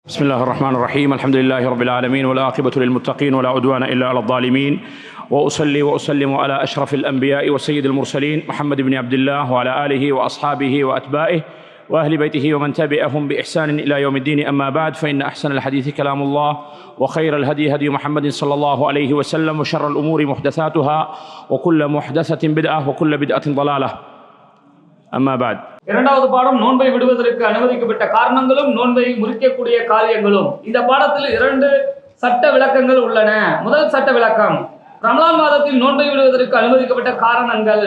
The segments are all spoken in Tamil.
بسم الله الرحمن الرحيم. الحمد لله رب العالمين والعاقبة للمتقين ولا عدوان إلا على الظالمين، وأصلي وأسلم على أشرف الأنبياء وسيد المرسلين محمد بن عبد الله وعلى آله وأصحابه وأتباعه وأهل بيته ومن تبعهم بإحسان إلى يوم الدين. أما بعد، فإن أحسن الحديث كلام الله، وخير الهدي هدي محمد صلى الله عليه وسلم، وشر الأمور محدثاتها، وكل محدثة بدعة، وكل بدعة ضلالة. أما بعد. இரண்டாவது பாடம் நோன்பை விடுவதற்கு அனுமதிக்கப்பட்ட காரணங்களும் நோன்பை முறிக்கக்கூடிய காரியங்களும். இந்த பாடத்தில் இரண்டு சட்ட விளக்கங்கள் உள்ளன. முதல் சட்ட விளக்கம், ரமலான் மாதத்தில் நோன்பை விடுவதற்கு அனுமதிக்கப்பட்ட காரணங்கள்.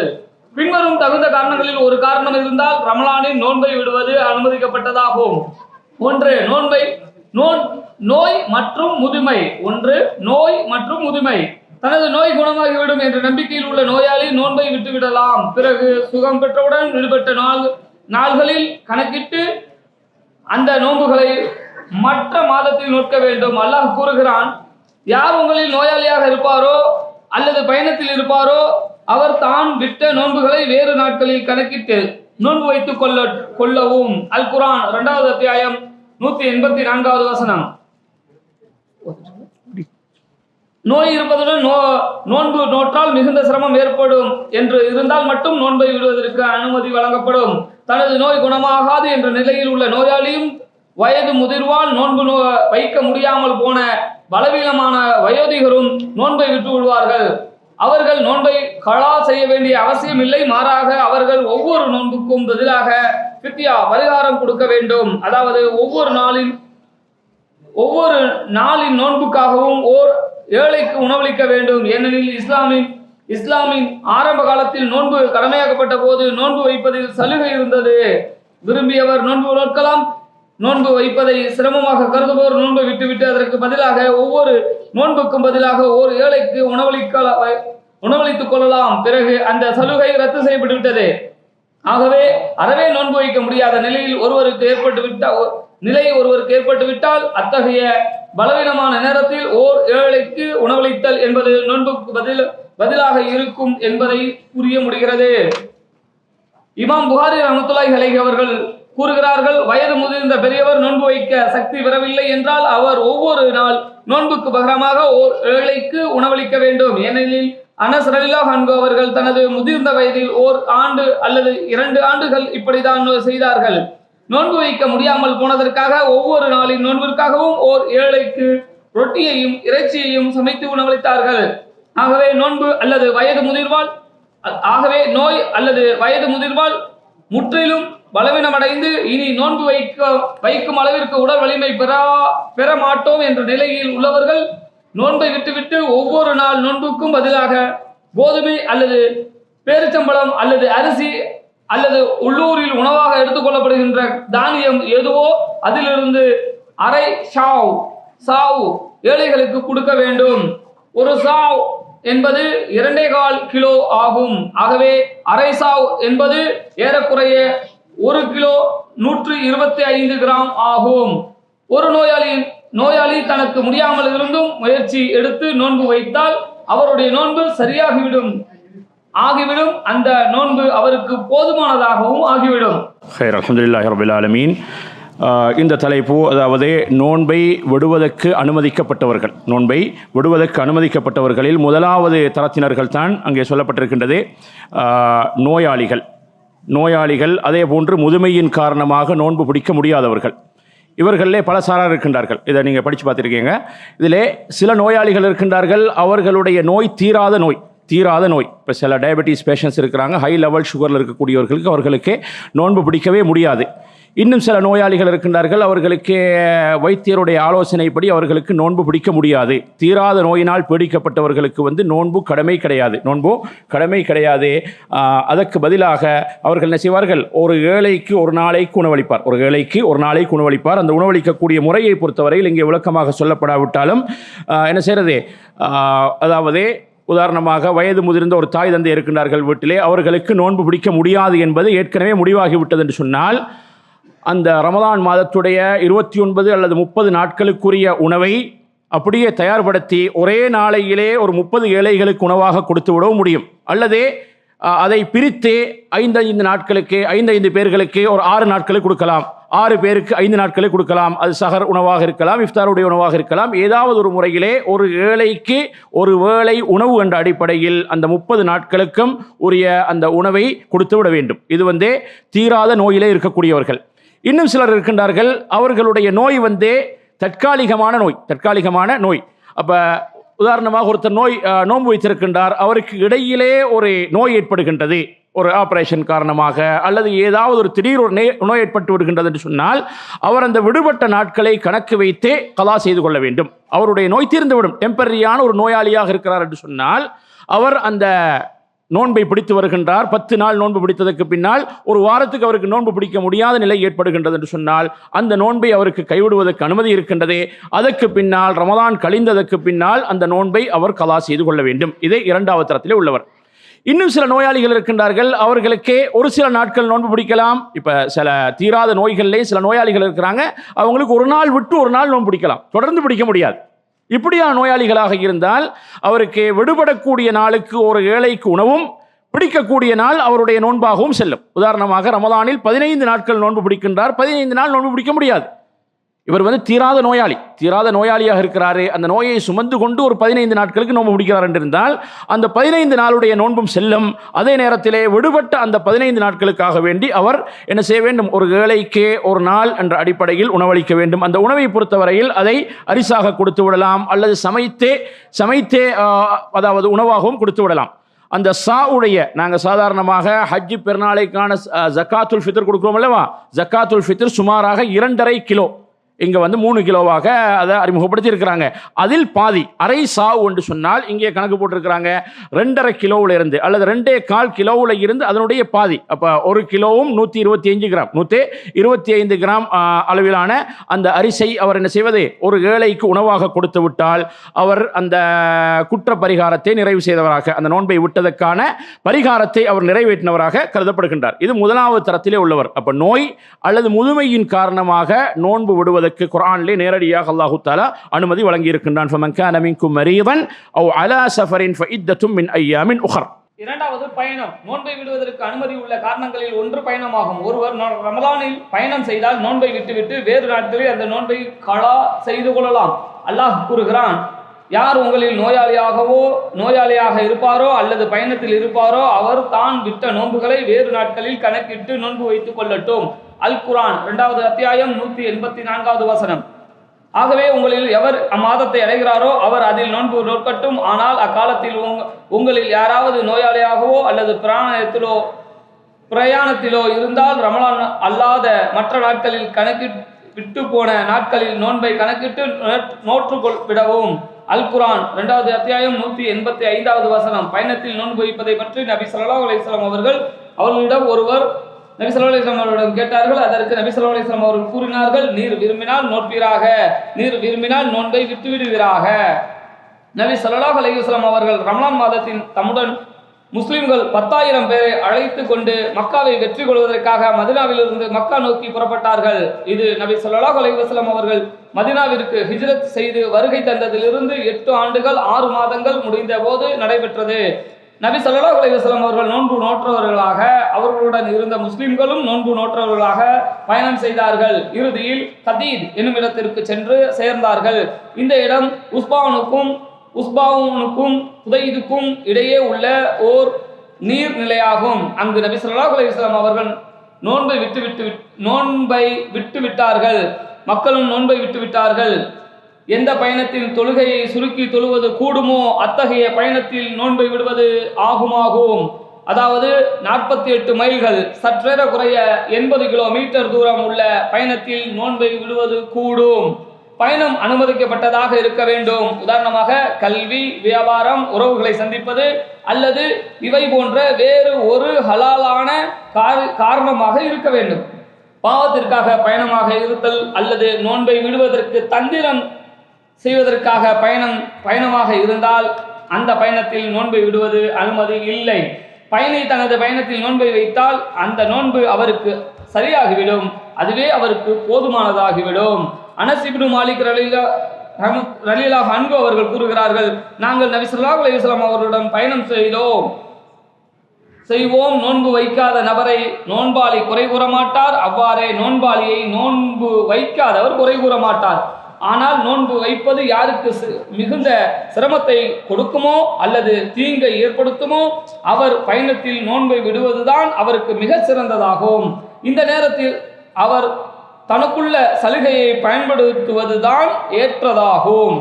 பின்வரும் தகுந்த காரணங்களில் ஒரு காரணம் இருந்தால் ரமலானில் நோன்பை விடுவது அனுமதிக்கப்பட்டதாகும். ஒன்று, நோய் மற்றும் முதுமை. தனது நோய் குணமாகிவிடும் என்ற நம்பிக்கையில் உள்ள நோயாளி நோன்பை விட்டுவிடலாம். பிறகு சுகம் பெற்றவுடன் விடுபட்ட நாள்களில் கணக்கிட்டு அந்த நோன்புகளை மற்ற மாதத்தில் நோக்க வேண்டும். அல்லாஹ் கூறுகிறான், யார் உங்களில் நோயாளியாக இருப்பாரோ அல்லது பயணத்தில் இருப்பாரோ அவர் தான் விட்ட நோன்புகளை வேறு நாட்களில் கணக்கிட்டு நோன்பு வைத்துக் கொள்ளவும். அல் குர்ஆன் 2வது அத்தியாயம் 184வது வசனம். நோய் இருப்பதுடன் நோன்பு நோற்றால் மிகுந்த சிரமம் ஏற்படும் என்று இருந்தால் மட்டும் நோன்பை விடுவதற்கு அனுமதி வழங்கப்படும். தனது நோய் குணமாகாது என்ற நிலையில் உள்ள நோயாளியும் வயது முதிர்வால் நோன்பு வைக்க முடியாமல் போன பலவீனமான வயோதிகரும் நோன்பை விட்டு விடுவார்கள். அவர்கள் நோன்பை கலா செய்ய வேண்டிய அவசியம் இல்லை. மாறாக அவர்கள் ஒவ்வொரு நோன்புக்கும் பதிலாக ஃபித்யா பரிகாரம் கொடுக்க வேண்டும். அதாவது ஒவ்வொரு நாளின் நோன்புக்காகவும் ஓர் ஏழைக்கு உணவளிக்க வேண்டும். ஏனெனில் இஸ்லாமின் ஆரம்ப காலத்தில் நோன்பு கடமையாக்கப்பட்ட போது நோன்பு வைப்பதில் சலுகை இருந்தது. விரும்பியவர் நோன்பு நோக்கலாம். நோன்பு வைப்பதை சிரமமாக கருதுபவர் நோன்பை விட்டுவிட்டு அதற்கு பதிலாக ஒவ்வொரு நோன்புக்கும் பதிலாக ஓர் ஏழைக்கு உணவளித்துக் கொள்ளலாம். பிறகு அந்த சலுகை ரத்து செய்யப்பட்டுவிட்டது. ஆகவே அறவே நோன்பு வைக்க முடியாத நிலையில் ஒருவருக்கு ஏற்பட்டுவிட்டால் அத்தகைய பலவீனமான நேரத்தில் ஓர் ஏழைக்கு உணவளித்தல் என்பது நோன்புக்கு பதிலாக இருக்கும் என்பதை புரிய முடிகிறது. இமாம் புகாரி ரஹ்மத்துல்லாஹி அலைஹி அவர்கள் கூறுகிறார்கள், வயது முதிர்ந்த பெரியவர் நோன்பு வைக்க சக்தி பெறவில்லை என்றால் அவர் ஒவ்வொரு நாள் நோன்புக்கு பகரமாக ஓர் ஏழைக்கு உணவளிக்க வேண்டும். ஏனெனில் அனஸ் ரலியல்லாஹு அன்ஹு அவர்கள் தனது முதிர்ந்த வயதில் ஓர் ஆண்டு அல்லது 2 ஆண்டுகள் இப்படிதான் செய்தார்கள். நோன்பு வைக்க முடியாமல் போனதற்காக ஒவ்வொரு நாளின் நோன்பிற்காகவும் ஓர் ஏழைக்கு ரொட்டியையும் இறைச்சியையும் சமைத்து உணவளித்தார்கள். ஆகவே நோய் அல்லது வயது முதிர்வால் முற்றிலும் பலவீனமடைந்து இனி நோன்பு வைக்கும் அளவிற்கு உடல் வலிமை பெற மாட்டோம் என்ற நிலையில் உள்ளவர்கள் நோன்பை விட்டுவிட்டு ஒவ்வொரு நாள் நோன்புக்கும் பதிலாக கோதுமை அல்லது பேரிச்சம்பழம் அல்லது அரிசி அல்லது உள்ளூரில் உணவாக எடுத்துக்கொள்ளப்படுகின்ற தானியம் எதுவோ அதிலிருந்து அரை சாவ் ஏழைகளுக்கு கொடுக்க வேண்டும். ஒரு சாவ் என்பது 2.25 கிலோ ஆகும். ஆகவே அரை சாவ் என்பது ஏறக்குறைய 1 கிலோ 125 கிராம் ஆகும். ஒரு நோயாளி தனக்கு முடியாமல் இருந்தும் முயற்சி எடுத்து நோன்பு வைத்தால் அவருடைய நோன்பு சரியாகிவிடும். அந்த நோன்பு அவருக்கு போதுமானதாகவும் ஆகிவிடும். ஹைர், அல்ஹம்துலில்லாஹி ரப்பில் ஆலமீன். இந்த தலைப்பு, அதாவது நோன்பை விடுவதற்கு அனுமதிக்கப்பட்டவர்களில் முதலாவது தரத்தினர்கள் தான் அங்கே சொல்லப்பட்டிருக்கின்றது. நோயாளிகள், அதே போன்று முதுமையின் காரணமாக நோன்பு பிடிக்க முடியாதவர்கள். இவர்களிலே பல சாரார் இருக்கின்றார்கள். இதை நீங்கள் படித்து பார்த்துருக்கீங்க. இதிலே சில நோயாளிகள் இருக்கின்றார்கள், அவர்களுடைய நோய் தீராத நோய். இப்போ சில டயபெட்டிஸ் பேஷண்ட்ஸ் இருக்கிறாங்க, ஹை லெவல் சுகரில் இருக்கக்கூடியவர்களுக்கு அவர்களுக்கு நோன்பு பிடிக்கவே முடியாது. இன்னும் சில நோயாளிகள் இருக்கின்றார்கள், அவர்களுக்கு வைத்தியருடைய ஆலோசனைப்படி அவர்களுக்கு நோன்பு பிடிக்க முடியாது. தீராத நோயினால் பீடிக்கப்பட்டவர்களுக்கு நோன்பு கடமை கிடையாது. அதற்கு பதிலாக அவர்கள் என்ன செய்வார்கள், ஒரு ஏழைக்கு ஒரு நாளைக்கு உணவளிப்பார். அந்த உணவளிக்கக்கூடிய முறையை பொறுத்தவரையில் இங்கே விளக்கமாக சொல்லப்படாவிட்டாலும் என்ன செய்கிறது, அதாவது உதாரணமாக வயது முதிர்ந்த ஒரு தாய் தந்தை இருக்கின்றார்கள் வீட்டிலே, அவர்களுக்கு நோன்பு பிடிக்க முடியாது என்பது ஏற்கனவே முடிவாகிவிட்டது என்று சொன்னால், அந்த ரமலான் மாதத்துடைய 29 அல்லது 30 நாட்களுக்குரிய உணவை அப்படியே தயார்படுத்தி ஒரே நாளையிலே ஒரு 30 ஏழைகளுக்கு உணவாக கொடுத்து விடவும் முடியும். அல்லது அதை பிரித்து 5 நாட்களுக்கு 5 பேர்களுக்கு ஒரு 6 நாட்களுக்கு கொடுக்கலாம், 6 பேருக்கு 5 நாட்களை கொடுக்கலாம். அது சஹர் உணவாக இருக்கலாம், இஃப்தாருடைய உணவாக இருக்கலாம். ஏதாவது ஒரு முறையிலே ஒரு ஏழைக்கு ஒரு வேளை உணவு என்ற அடிப்படையில் அந்த 30 நாட்களுக்கும் உரிய அந்த உணவை கொடுத்து விட வேண்டும். இது தீராத நோயிலே இருக்கக்கூடியவர்கள். இன்னும் சிலர் இருக்கின்றார்கள், அவர்களுடைய நோய் தற்காலிகமான நோய். அப்போ உதாரணமாக ஒருத்தர் நோன்பு வைத்திருக்கின்றார், அவருக்கு இடையிலே ஒரு நோய் ஏற்படுகின்றது, ஒரு ஆபரேஷன் காரணமாக அல்லது ஏதாவது ஒரு திடீர் ஒரு நோய் ஏற்பட்டு விடுகின்றது என்று சொன்னால் அவர் அந்த விடுபட்ட நாட்களை கணக்கு வைத்தே கலா செய்து கொள்ள வேண்டும். அவருடைய நோய் தீர்ந்துவிடும். டெம்பரரியான ஒரு நோயாளியாக இருக்கிறார் என்று சொன்னால் அவர் அந்த நோன்பை பிடித்து வருகின்றார். 10 நாள் நோன்பு பிடித்ததற்கு பின்னால் ஒரு வாரத்துக்கு அவருக்கு நோன்பு பிடிக்க முடியாத நிலை ஏற்படுகின்றது என்று சொன்னால் அந்த நோன்பை அவருக்கு கைவிடுவதற்கு அனுமதி இருக்கின்றது. அதற்கு பின்னால் ரமதான் கழிந்ததற்கு பின்னால் அந்த நோன்பை அவர் கலா செய்து கொள்ள வேண்டும். இதே 2வது தரத்திலே உள்ளவர். இன்னும் சில நோயாளிகள் இருக்கின்றார்கள், அவர்களுக்கே ஒரு சில நாட்கள் நோன்பு பிடிக்கலாம். இப்போ சில தீராத நோய்களிலே சில நோயாளிகள் இருக்கிறாங்க, அவங்களுக்கு ஒரு நாள் விட்டு ஒரு நாள் நோன்பு பிடிக்கலாம், தொடர்ந்து பிடிக்க முடியாது. இப்படியான நோயாளிகளாக இருந்தால் அவருக்கு விடுபடக்கூடிய நாளுக்கு ஒரு ஏழைக்கு உணவும் பிடிக்கக்கூடிய நாள் அவருடைய நோன்பாகவும் செல்லும். உதாரணமாக ரமதானில் 15 நாட்கள் நோன்பு பிடிக்கின்றார், 15 நாள் நோன்பு பிடிக்க முடியாது. இவர் தீராத நோயாளியாக இருக்கிறாரு, அந்த நோயை சுமந்து கொண்டு ஒரு 15 நாட்களுக்கு நோன்பு பிடிக்கிறார் என்றிருந்தால் அந்த 15 நாளுடைய நோன்பும் செல்லும். அதே நேரத்திலே விடுபட்ட அந்த 15 நாட்களுக்காக வேண்டி அவர் என்ன செய்ய வேண்டும், ஒரு ஏழைக்கு ஒரு நாள் என்ற அடிப்படையில் உணவளிக்க வேண்டும். அந்த உணவை பொறுத்தவரையில் அதை அரிசாக கொடுத்து விடலாம் அல்லது சமைத்தே அதாவது உணவாகவும் கொடுத்து விடலாம். அந்த நாங்கள் சாதாரணமாக ஹஜ்ஜி பெருநாளைக்கான ஜக்காத்துல் ஃபித்ர் கொடுக்குறோம் அல்லவா, ஜக்காத்துல் ஃபித்ர் சுமாராக 2.5 கிலோ, இங்கே 3 கிலோவாக அதை அறிமுகப்படுத்தி இருக்கிறாங்க. அதில் பாதி அரை சாவு என்று சொன்னால் இங்கே கணக்கு போட்டிருக்கிறாங்க 2.5 கிலோவில் இருந்து அல்லது 2.25 கிலோவில் இருந்து அதனுடைய பாதி. அப்போ 1 கிலோவும் 125 கிராம் அளவிலான அந்த அரிசை அவர் என்ன செய்வது, ஒரு ஏழைக்கு உணவாக கொடுத்து விட்டால் அவர் அந்த குற்ற பரிகாரத்தை நிறைவு செய்தவராக, அந்த நோன்பை விட்டதற்கான பரிகாரத்தை அவர் நிறைவேற்றினவராக கருதப்படுகின்றார். இது 1வது தரத்திலே உள்ளவர். அப்போ நோய் அல்லது முதுமையின் காரணமாக நோன்பு விடுவதற்கு குர்ஆனிலே நேரடியாக அல்லாஹ் தஆலா அனுமதி வழங்கி இருக்கின்றான். ஃபமன் கான மின்கும் மரீதன் அவ் அலா சஃபரின் ஃபஇத்தத்தும் மின் அய்யாமின் உஹர். 2வது பயணம். நோன்பை விடுவதற்கு அனுமதி உள்ள காரணங்களில் ஒன்று பயணமாகும். ஒருவர் ரமலானில் பயணம் செய்தால் நோன்பை விட்டுவிட்டு வேறு நாட்களில் அந்த நோன்பை கலா செய்து கொள்ளலாம். அல்லாஹ் கூறுகிறான், யார் உங்களில் நோயாளியாக இருப்பாரோ அல்லது பயணத்தில் இருப்பாரோ அவர் தான் விட்ட நோன்புகளை வேறு நாட்களில் கணக்கிட்டு நோன்பு வைத்துக் கொள்ளட்டும். அல் குர்ஆன் 2வது அத்தியாயம் 184வது வசனம். ஆகவே உங்களில் எவர் அம்மாதத்தை அடைகிறாரோ அவர் அதில் நோன்பு நோக்கட்டும். ஆனால் அக்காலத்தில் உங்களில் யாராவது நோயாளியாகவோ அல்லது பிரயாணத்திலோ இருந்தால் ரமலான் அல்லாத மற்ற நாட்களில் விட்டு போன நாட்களில் நோன்பை கணக்கிட்டு நோற்று விடவும். அல் குர்ஆன் 2வது அத்தியாயம் 185வது வசனம். பயணத்தில் நோன்பு வைப்பதை பற்றி நபி ஸல்லல்லாஹு அலைஹி வஸல்லம் அவர்களிடம் ஒருவர் நபி ஸல்லல்லாஹு அலைஹி வஸல்லம் அவர்களிடம் கேட்டார்கள். அதற்கு நபி ஸல்லல்லாஹு அலைஹி வஸல்லம் அவர்கள் கூறினார்கள், நீர் விரும்பினால் நோட்பீராக, நீர் விரும்பினால் நோன்பை விட்டுவிடுவீராக. நபி ஸல்லல்லாஹு அலைஹி வஸல்லம் அவர்கள் ரமலான் மாதத்தின் தம்முடன் முஸ்லிம்கள் 10,000 பேரை அழைத்து கொண்டு மக்காவை வெற்றி கொள்வதற்காக மதீனாவிலிருந்து மக்கா நோக்கி புறப்பட்டார்கள். இது நபி ஸல்லல்லாஹு அலைஹி வஸல்லம் அவர்கள் மதீனாவிற்கு ஹிஜ்ரத் செய்து வருகை தந்ததிலிருந்து 8 ஆண்டுகள் 6 மாதங்கள் முடிந்த போது நடைபெற்றது. நபி ஸல்லல்லாஹு அலைஹி வஸல்லம் அவர்கள் நோன்பு நோற்றவர்களாக, அவர்களுடன் இருந்த முஸ்லிம்களும் நோன்பு நோற்றவர்களாக பயணம் செய்தார்கள். இறுதியில் கதீத் என்னும் இடத்திற்கு சென்று சேர்ந்தார்கள். இந்த இடம் உஸ்பாவுனுக்கும் புதைதுக்கும் இடையே உள்ள ஓர் நீர் நிலையாகும். அங்கு நபி ஸல்லல்லாஹு அலைஹி வஸல்லம் அவர்கள் நோன்பை விட்டுவிட்டார்கள். மக்களும் நோன்பை விட்டுவிட்டார்கள். எந்த பயணத்தில் தொழுகையை சுருக்கி தொழுவது கூடுமோ அத்தகைய பயணத்தில் நோன்பை விடுவது ஆகுமாகும். அதாவது 48 மைல்கள் சற்றேற குறைய 80 கிலோமீட்டர் தூரம் உள்ள பயணத்தில் நோன்பை விடுவது கூடும். பயணம் அனுமதிக்கப்பட்டதாக இருக்க வேண்டும். உதாரணமாக கல்வி, வியாபாரம், உறவுகளை சந்திப்பது அல்லது இவை போன்ற வேறு ஒரு ஹலாலான காரணமாக இருக்க வேண்டும். பாவத்திற்காக பயணமாக இருத்தல் அல்லது நோன்பை விடுவதற்கு தந்திரம் செய்வதற்காக பயணமாக இருந்தால் அந்த பயணத்தில் நோன்பை விடுவது அனுமதி இல்லை. பயணி தனது பயணத்தில் நோன்பை வைத்தால் அந்த நோன்பு அவருக்கு சரியாகிவிடும், அதுவே அவருக்கு போதுமானதாகிவிடும். அனஸ் இப்னு மாலிக் ரலியல்லாஹு அன்ஹு அவர்கள் கூறுகிறார்கள், நாங்கள் நபி ஸல்லல்லாஹு அலைஹி வஸல்லம் அவர்களிடம் பயணம் செய்வோம். நோன்பு வைக்காத நபரை நோன்பாளி குறை கூற மாட்டார், அவ்வாறே நோன்பாளியை நோன்பு வைக்காதவர் குறை கூற மாட்டார். ஆனால் நோன்பு வைப்பது யாருக்கு மிகுந்த சிரமத்தை கொடுக்குமோ அல்லது தீங்கை ஏற்படுத்துமோ அவர் பயணத்தில் நோன்பை விடுவதுதான் அவருக்கு மிக சிறந்ததாகும். இந்த நேரத்தில் அவர் தனக்குள்ள சலுகையை பயன்படுத்துவதுதான் ஏற்றதாகும்.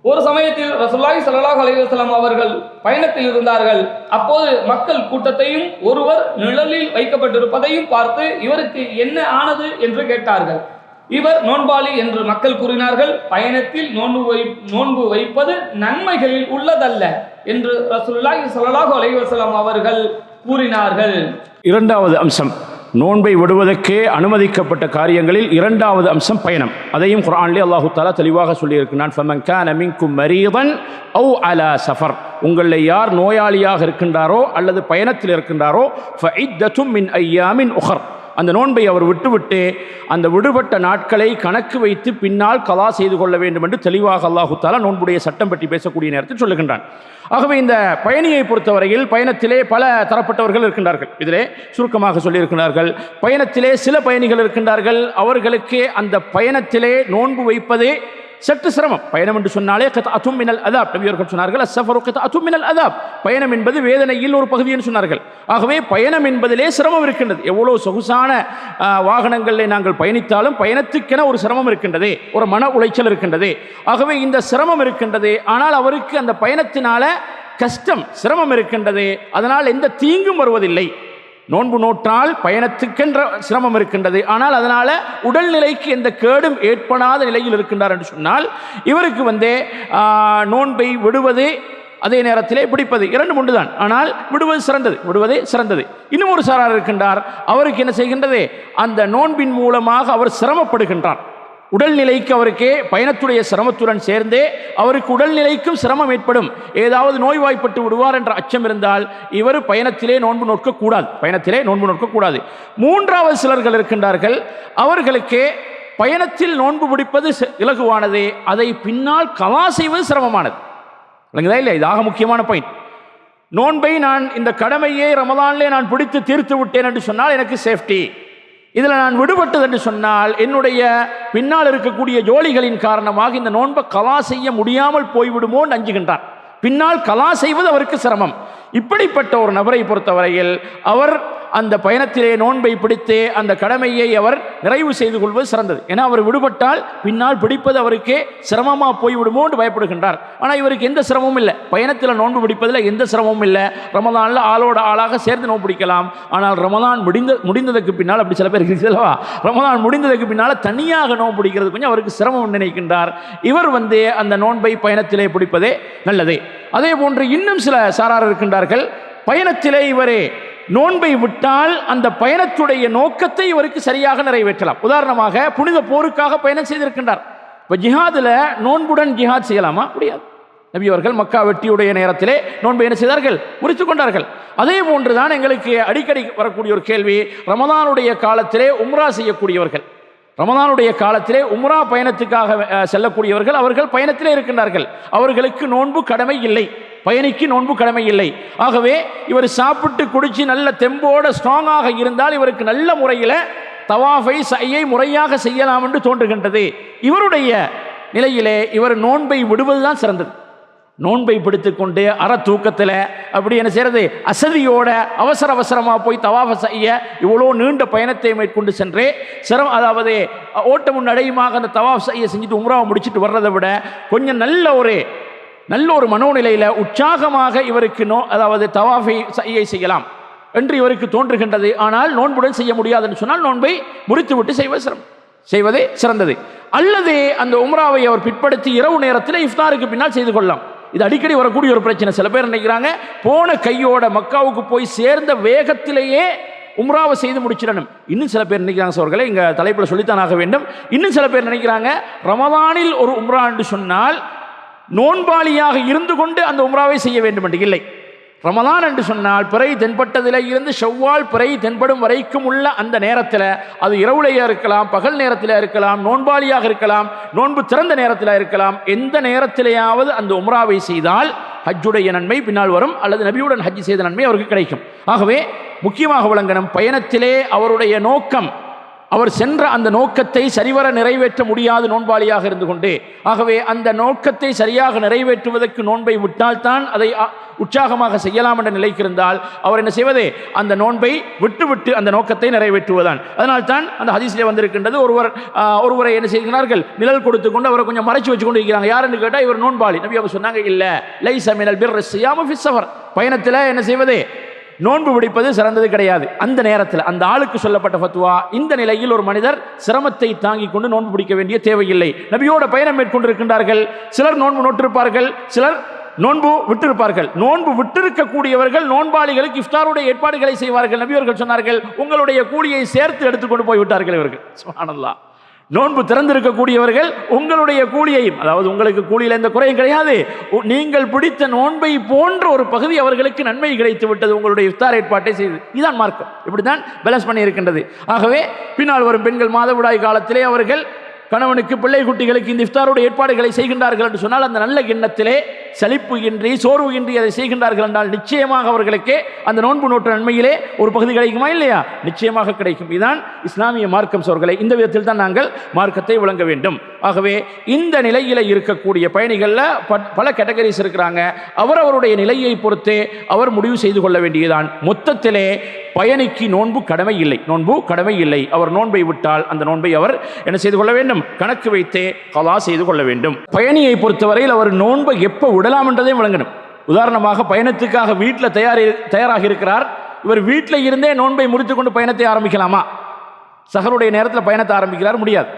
ஒரு சமயத்தில் ரசூலுல்லாஹி ஸல்லல்லாஹு அலைஹி வஸல்லம் அவர்கள் பயணத்தில் இருந்தார்கள். அப்போது மக்கள் கூட்டத்தையும் ஒருவர் நிழலில் வைக்கப்பட்டிருப்பதையும் பார்த்து இவருக்கு என்ன ஆனது என்று கேட்டார்கள். இவர் நோன்பாளி என்று மக்கள் கூறினார்கள். பயணத்தில் நோன்பு வைப்பது நன்மைகளில் உள்ளதல்ல என்று ரசூலுல்லாஹி ஸல்லல்லாஹு அலைஹி வஸல்லம் அவர்கள் கூறினார்கள். இரண்டாவது அம்சம், நோன்பை விடுவதற்கே அனுமதிக்கப்பட்ட காரியங்களில் இரண்டாவது அம்சம் பயணம். அதையும் குர்ஆனிலே அல்லாஹு தஆலா தெளிவாக சொல்லியிருக்கிறான். ஃபமன் கான மின்கும் மரீதன் அவ் அலா சஃபர், உங்களில் யார் நோயாளியாக இருக்கின்றாரோ அல்லது பயணத்தில் இருக்கின்றாரோ ஃபஇத்தத்தும் மின் ஐயாமின் உஹர், அந்த நோன்பை அவர் விட்டுவிட்டு அந்த விடுபட்ட நாட்களை கணக்கு வைத்து பின்னால் கலா செய்து கொள்ள வேண்டும் என்று தெளிவாக அல்லாஹு தஆலா நோன்புடைய சட்டம் பற்றி பேசக்கூடிய நேரத்தில் சொல்லுகின்றான். ஆகவே இந்த பயணியை பொறுத்தவரையில் பயணத்திலே பல தரப்பட்டவர்கள் இருக்கின்றார்கள். இதிலே சுருக்கமாக சொல்லியிருக்கிறார்கள். பயணத்திலே சில பயணிகள் இருக்கின்றார்கள், அவர்களுக்கு அந்த பயணத்திலே நோன்பு வைப்பதே சற்று சிரமம். பயணம் என்று சொன்னாலே கித்அத்தும் மினல் அதாப், நபியர்கள் சொன்னார்கள் அஸ்ஸஃபரு கித்அத்தும் மினல் அதாப், பயணம் என்பது வேதனையில் ஒரு பகுதி என்று சொன்னார்கள். ஆகவே பயணம் என்பதிலே சிரமம் இருக்கின்றது. எவ்வளோ சொகுசான வாகனங்களில் நாங்கள் பயணித்தாலும் பயணத்துக்கென ஒரு சிரமம் இருக்கின்றது, ஒரு மன உளைச்சல் இருக்கின்றது. ஆகவே இந்த சிரமம் இருக்கின்றது. ஆனால் அவருக்கு அந்த பயணத்தினால கஷ்டம் சிரமம் இருக்கின்றது, அதனால் எந்த தீங்கும் வருவதில்லை. நோன்பு நோற்றால் பயணத்துக்கென்ற சிரமம் இருக்கின்றது, ஆனால் அதனால் உடல்நிலைக்கு எந்த கேடும் ஏற்படாத நிலையில் இருக்கின்றார் என்று சொன்னால் இவருக்கு நோன்பை விடுவது அதே நேரத்திலே பிடிப்பது இரண்டு ஒன்று தான். ஆனால் விடுவதே சிறந்தது. இன்னும் ஒரு சாரார் இருக்கின்றார், அவருக்கு என்ன செய்கின்றது, அந்த நோன்பின் மூலமாக அவர் சிரமப்படுகின்றார். உடல்நிலைக்கு அவருக்கே பயணத்துடைய சிரமத்துடன் சேர்ந்தே அவருக்கு உடல்நிலைக்கும் சிரமம் ஏற்படும், ஏதாவது நோய்வாய்ப்பட்டு விடுவார் என்ற அச்சம் இருந்தால் இவர் பயணத்திலே நோன்பு நோக்கக்கூடாது. மூன்றாவது சிலர்கள் இருக்கின்றார்கள், அவர்களுக்கு பயணத்தில் நோன்பு பிடிப்பது இலகுவானது, அதை பின்னால் கலா செய்வது சிரமமானது. இல்லைங்களா? இல்லை, இதாக முக்கியமான பாயிண்ட். நோன்பை நான் இந்த கடமையை ரமலானிலே நான் பிடித்து தீர்த்து விட்டேன் என்று சொன்னால் எனக்கு சேஃப்டி. இதில் நான் விடுபட்டது என்று சொன்னால் என்னுடைய பின்னால் இருக்கக்கூடிய ஜோலிகளின் காரணமாக இந்த நோன்பை கலா செய்ய முடியாமல் போய்விடுமோ என்று அஞ்சுகின்றார். பின்னால் கலா செய்வது அவருக்கு சிரமம். இப்படிப்பட்ட ஒரு நபரை பொறுத்தவரையில் அவர் அந்த பயணத்திலே நோன்பை பிடித்து அந்த கடமையை அவர் நிறைவு செய்து கொள்வது சிறந்தது. ஏன்னா அவர் விடுபட்டால் பின்னால் பிடிப்பது அவருக்கே சிரமமாக போய்விடுமோ என்று பயப்படுகின்றார். ஆனால் இவருக்கு எந்த சிரமமும் இல்லை, பயணத்தில் நோன்பு பிடிப்பதில் எந்த சிரமமும் இல்லை. ரமலானில் ஆளோட ஆளாக சேர்ந்து நோன்பு பிடிக்கலாம். ஆனால் ரமலான் முடிந்ததற்கு பின்னால், அப்படி சில பேர் இருக்குல்லவா, ரமலான் முடிந்ததற்கு பின்னால் தனியாக நோன்பு பிடிக்கிறது கொஞ்சம் அவருக்கு சிரமம் நினைக்கின்றார். இவர் அந்த நோன்பை பயணத்திலே பிடிப்பதே நல்லது. அதே போன்று இன்னும் சில சாரார் இருக்கின்றார்கள், பயணத்திலே இவரே நோன்பை விட்டால் அந்த பயணத்துடைய நோக்கத்தை இவருக்கு சரியாக நிறைவேற்றலாம். உதாரணமாக புனித போருக்காக பயணம் செய்திருக்கின்றார். இப்போ ஜிஹாதில் நோன்புடன் ஜிஹாத் செய்யலாமா? முடியாது. நபி அவர்கள் மக்கா வெற்றியுடைய நேரத்திலே நோன்பை என்ன செய்தார்கள்? முறித்து கொண்டார்கள். அதே போன்றுதான் எங்களுக்கு அடிக்கடி வரக்கூடிய ஒரு கேள்வி, ரமலானுடைய காலத்திலே உம்ரா செய்யக்கூடியவர்கள், ரமலானுடைய காலத்திலே உம்ரா பயணத்துக்காக செல்லக்கூடியவர்கள், அவர்கள் பயணத்திலே இருக்கின்றார்கள், அவர்களுக்கு நோன்பு கடமை இல்லை, பயணிக்கு நோன்பு கடமை இல்லை. ஆகவே இவர் சாப்பிட்டு குடிச்சு நல்ல தெம்போட ஸ்ட்ராங்காக இருந்தால் இவருக்கு நல்ல முறையில் தவாஃபை சையை முறையாக செய்யலாம் என்று தோன்றுகின்றது. இவருடைய நிலையிலே இவர் நோன்பை விடுவதுதான் சிறந்தது. நோன்பை பிடித்துக்கொண்டு அற தூக்கத்தில் அப்படி என்ன செய்யறது, அசதியோட அவசரமாக போய் தவாஃப செய்ய இவ்வளோ நீண்ட பயணத்தை மேற்கொண்டு சென்றே அதாவது ஓட்டமும் நடையுமாக அந்த தவாஃப் செய்ய செஞ்சுட்டு உம்ராவை முடிச்சுட்டு வர்றதை விட கொஞ்சம் நல்ல ஒரு மனோநிலையில் உற்சாகமாக இவருக்கு அதாவது தவாஃபை செய்யை செய்யலாம் என்று இவருக்கு தோன்றுகின்றது. ஆனால் நோன்புடன் செய்ய முடியாதுன்னு சொன்னால் நோன்பை முறித்துவிட்டு செய்வதே சிறந்தது. அல்லது அந்த உம்ராவை அவர் பிற்படுத்தி இரவு நேரத்தில் இஃப்தாருக்கு பின்னால் செய்து கொள்ளலாம். இது அடிக்கடி வரக்கூடிய ஒரு பிரச்சனை. சில பேர் நினைக்கிறாங்க போன கையோட மக்காவுக்கு போய் சேர்ந்த வேகத்திலேயே உம்ராவை செய்து முடிச்சிடணும். இன்னும் சில பேர் நினைக்கிறாங்க, சோர்களே இங்கே தலைப்பில் சொல்லித்தான் ஆக வேண்டும், இன்னும் சில பேர் நினைக்கிறாங்க ரமலானில் ஒரு உம்ரா என்று சொன்னால் நோன்பாளியாக இருந்து கொண்டு அந்த உம்ராவை செய்ய வேண்டும் என்று. இல்லை, ரமலான் என்று சொன்னால் பிறை தென்பட்டதில் இருந்து ஷவ்வால் பிறை தென்படும் வரைக்கும் உள்ள அந்த நேரத்தில், அது இரவுலையே இருக்கலாம், பகல் நேரத்தில் இருக்கலாம், நோன்பாளியாக இருக்கலாம், நோன்பு திறந்த நேரத்தில் இருக்கலாம், எந்த நேரத்திலேயாவது அந்த உம்ராவை செய்தால் ஹஜ்ஜுடைய நன்மை பின்னால் வரும், அல்லது நபியுடன் ஹஜ் செய்த நன்மை அவருக்கு கிடைக்கும். ஆகவே முக்கியமாக விளங்கணும், பயணத்திலே அவருடைய நோக்கம், அவர் சென்ற அந்த நோக்கத்தை சரிவர நிறைவேற்ற முடியாது நோன்பாளியாக இருந்து கொண்டே. ஆகவே அந்த நோக்கத்தை சரியாக நிறைவேற்றுவதற்கு நோன்பை விட்டால்தான் அதை உற்சாகமாக செய்யலாம் என்ற நிலைக்கு இருந்தால் அவர் என்ன செய்வதே, அந்த நோன்பை விட்டு அந்த நோக்கத்தை நிறைவேற்றுவதான். அதனால்தான் அந்த ஹதீஸிலே வந்திருக்கின்றது, ஒருவரை என்ன செய்கிறார்கள், நிழல் கொடுத்து கொண்டு அவரை கொஞ்சம் மறைச்சு வச்சு கொண்டு இருக்கிறாங்க. யாருன்னு கேட்டால் இவர் நோன்பாளி. நபி அவங்க சொன்னாங்க, இல்லை, லைஸ மினல் பிர்ரி ஸியாமு ஃபி ஸஃபர், பயணத்தில் என்ன செய்வதே, நோன்பு பிடிப்பது சிறந்தது கிடையாது. அந்த நேரத்தில் அந்த ஆளுக்கு சொல்லப்பட்ட ஃபத்வா, இந்த நிலையில் ஒரு மனிதர் சிரமத்தை தாங்கிக் கொண்டு நோன்பு பிடிக்க வேண்டிய தேவையில்லை. நபியோட பயணம் மேற்கொண்டிருக்கின்றார்கள், சிலர் நோன்பு நோட்டிருப்பார்கள், சிலர் நோன்பு விட்டிருப்பார்கள். நோன்பு விட்டிருக்கக்கூடியவர்கள் நோன்பாளிகளுக்கு இஃப்தாருடைய ஏற்பாடுகளை செய்வார்கள். நபியவர்கள் சொன்னார்கள், உங்களுடைய கூலியை சேர்த்து எடுத்துக்கொண்டு போய்விட்டார்கள் இவர்கள். சுப்ஹானல்லாஹ். நோன்பு திறந்திருக்கக்கூடியவர்கள் உங்களுடைய கூலியையும், அதாவது உங்களுக்கு கூலியில் எந்த குறையும் கிடையாது, நீங்கள் பிடித்த நோன்பை போன்ற ஒரு பகுதி அவர்களுக்கு நன்மை கிடைத்து விட்டது உங்களுடைய இஃப்தார் ஏற்பாட்டை செய்து. இதுதான் மார்க்கம், இப்படித்தான் பேலன்ஸ் பண்ணி இருக்கின்றது. ஆகவே பின்னால் வரும் பெண்கள் மாதவிடாய் காலத்திலே அவர்கள் கணவனுக்கு பிள்ளை குட்டிகளுக்கு இந்த இஃப்தாருடைய ஏற்பாடுகளை செய்கின்றார்கள் என்று சொன்னால், அந்த நல்ல எண்ணத்திலே சலிப்பு இன்றி சோர்வு இன்றி அதை செய்கின்றார்கள் என்றால் நிச்சயமாக அவர்களுக்கு அந்த நோன்பு நோட்டு நன்மையிலே ஒரு பகுதி கிடைக்குமா இல்லையா? நிச்சயமாக கிடைக்கும். இதுதான் இஸ்லாமிய மார்க்கம் சோர்களே. இந்த விதத்தில் தான் நாங்கள் மார்க்கத்தை விளங்க வேண்டும். ஆகவே இந்த நிலையில் இருக்கக்கூடிய பயணிகளில் பல கேட்டகரிஸ் இருக்கிறாங்க. அவரவருடைய நிலையை பொறுத்தே அவர் முடிவு செய்து கொள்ள வேண்டியதான். மொத்தத்திலே பயணிக்கு நோன்பு கடமை இல்லை, நோன்பு கடமை இல்லை. அவர் நோன்பை விட்டால் அந்த நோன்பை அவர் என்ன செய்து கொள்ள வேண்டும், கணக்கு வைத்தே கலா செய்து கொள்ள வேண்டும். பயணியை பொறுத்தவரையில் அவர் நோன்பை எப்போ விடலாம் என்றதையும் விளங்கணும். உதாரணமாக பயணத்துக்காக வீட்டில் தயாராக இருக்கிறார், இவர் வீட்டில் இருந்தே நோன்பை முடித்துக்கொண்டு பயணத்தை ஆரம்பிக்கலாமா? சஹருடைய நேரத்தில் பயணத்தை ஆரம்பிக்கிறார், முடியாது.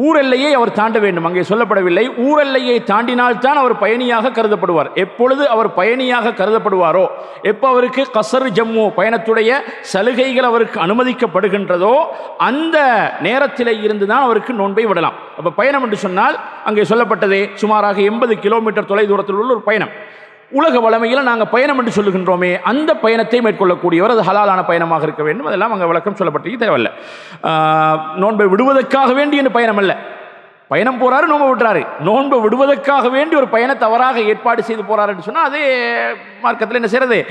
ஊரெல்லையை அவர் தாண்ட வேண்டும், அங்கே சொல்லப்படவில்லை. ஊரெல்லையை தாண்டினால்தான் அவர் பயணியாக கருதப்படுவார். எப்பொழுது அவர் பயணியாக கருதப்படுவாரோ, எப்போ அவருக்கு கசர் ஜம்மு பயணத்துடைய சலுகைகள் அவருக்கு அனுமதிக்கப்படுகின்றதோ அந்த நேரத்தில் இருந்து தான் அவருக்கு நோன்பை விடலாம். அப்போ பயணம் என்று சொன்னால் அங்கே சொல்லப்பட்டதே சுமாராக 80 கிலோமீட்டர் தொலை தூரத்தில் உள்ள ஒரு பயணம். உலக வளமையில் நாங்கள் பயணம் என்று சொல்லுகின்றோமே, அந்த பயணத்தை மேற்கொள்ளக்கூடியவர் அது ஹலாலான பயணமாக இருக்க வேண்டும். அதெல்லாம் அங்கே விளக்கம் சொல்லப்பட்டு தேவையில்லை. நோன்பை விடுவதற்காக வேண்டிய பயணம் அல்ல. பயணம் போகிறாரு, நோன்பை விடுறாரு. நோன்பை விடுவதற்காக வேண்டி ஒரு பயணம் தவறாக ஏற்பாடு செய்து போகிறார் என்று சொன்னால் அதே மார்க்கத்தில் என்ன செய்கிறது,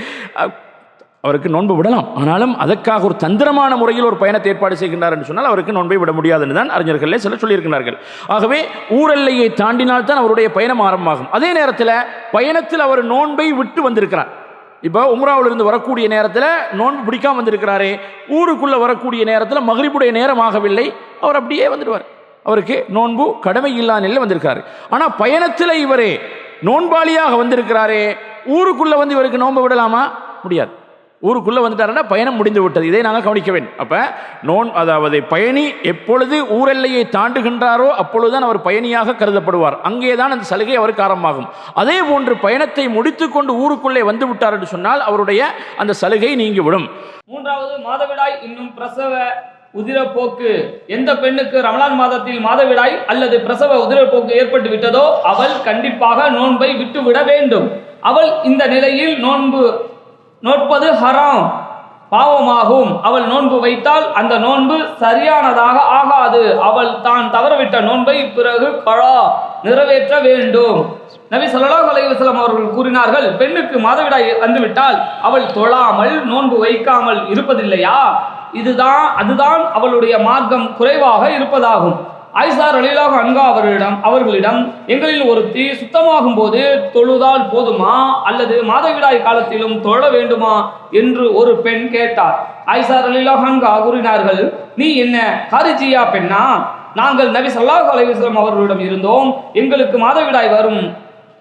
அவருக்கு நோன்பு விடலாம். ஆனாலும் அதற்காக ஒரு தந்திரமான முறையில் ஒரு பயணத்தை ஏற்பாடு செய்கின்றார் என்று சொன்னால் அவருக்கு நோன்பை விட முடியாது என்று தான் அறிஞர்களே சிலர் சொல்லியிருக்கிறார்கள். ஆகவே ஊரெல்லையை தாண்டினால்தான் அவருடைய பயணம் ஆரம்பமாகும். அதே நேரத்தில் பயணத்தில் அவர் நோன்பை விட்டு வந்திருக்கிறார். இப்போ உம்ராவிலிருந்து வரக்கூடிய நேரத்தில் நோன்பு பிடிக்காம வந்திருக்கிறாரே, ஊருக்குள்ளே வரக்கூடிய நேரத்தில் மக்ரிபுடைய நேரம் ஆகவில்லை, அவர் அப்படியே வந்துடுவார். அவருக்கு நோன்பு கடமை இல்லாத நிலையில் வந்திருக்காரு. ஆனால் பயணத்தில் இவரே நோன்பாளியாக வந்திருக்கிறாரே, ஊருக்குள்ளே வந்து இவருக்கு நோன்பு விடலாமா? முடியாது. ஊருக்குள்ளே வந்துட்டாருன்னா பயணம் முடிந்து விட்டது. இதை நாங்கள் கவனிக்க வேண்டும். அப்போ அதாவது பயணி எப்பொழுது ஊரெல்லையை தாண்டுகின்றாரோ அப்பொழுதுதான் அவர் பயணியாக கருதப்படுவார். அங்கே தான் அந்த சலுகை அவருக்கு ஆரம்பமாகும். அதே போன்று பயணத்தை முடித்துக்கொண்டு ஊருக்குள்ளே வந்து விட்டார் என்று சொன்னால் அவருடைய அந்த சலுகை நீங்கிவிடும். மூன்றாவது, மாதவிடாய் இன்னும் பிரசவ உதிரப்போக்கு. எந்த பெண்ணுக்கு ரமலான் மாதத்தில் மாதவிடாய் அல்லது பிரசவ உதிரப்போக்கு ஏற்பட்டு விட்டதோ அவள் கண்டிப்பாக நோன்பை விட்டுவிட வேண்டும். அவள் இந்த நிலையில் நோட்பது ஹராம், பாவமாகும். அவள் நோன்பு வைத்தால் அந்த நோன்பு சரியானதாக ஆகாது. அவள் தான் தவறவிட்ட நோன்பை பிறகு நிறைவேற்ற வேண்டும். நபி ஸல்லல்லாஹு அலைஹி வஸல்லம் அவர்கள் கூறினார்கள், பெண்ணுக்கு மாதவிடாய் வந்துவிட்டால் அவள் தொழாமல் நோன்பு வைக்காமல் இருப்பதில்லையா, அதுதான் அவளுடைய மார்க்கம் குறைவாக இருப்பதாகும். ஆயிஷா ரலியல்லாஹு அன்ஹா அவர்களிடம் எங்களில் ஒருத்தி சுத்தமாகும் போது தொழுதால் போதுமா அல்லது மாதவிடாய் காலத்திலும் தொழ வேண்டுமா என்று ஒரு பெண் கேட்டார். ஆயிஷா ரலியல்லாஹு அன்ஹா கூறினார்கள், நீ என்ன ஹாரிஜியா பெண்ணா? நாங்கள் நபி ஸல்லல்லாஹு அலைஹி வஸல்லம் அவர்களிடம் இருந்தோம். எங்களுக்கு மாதவிடாய் வரும்,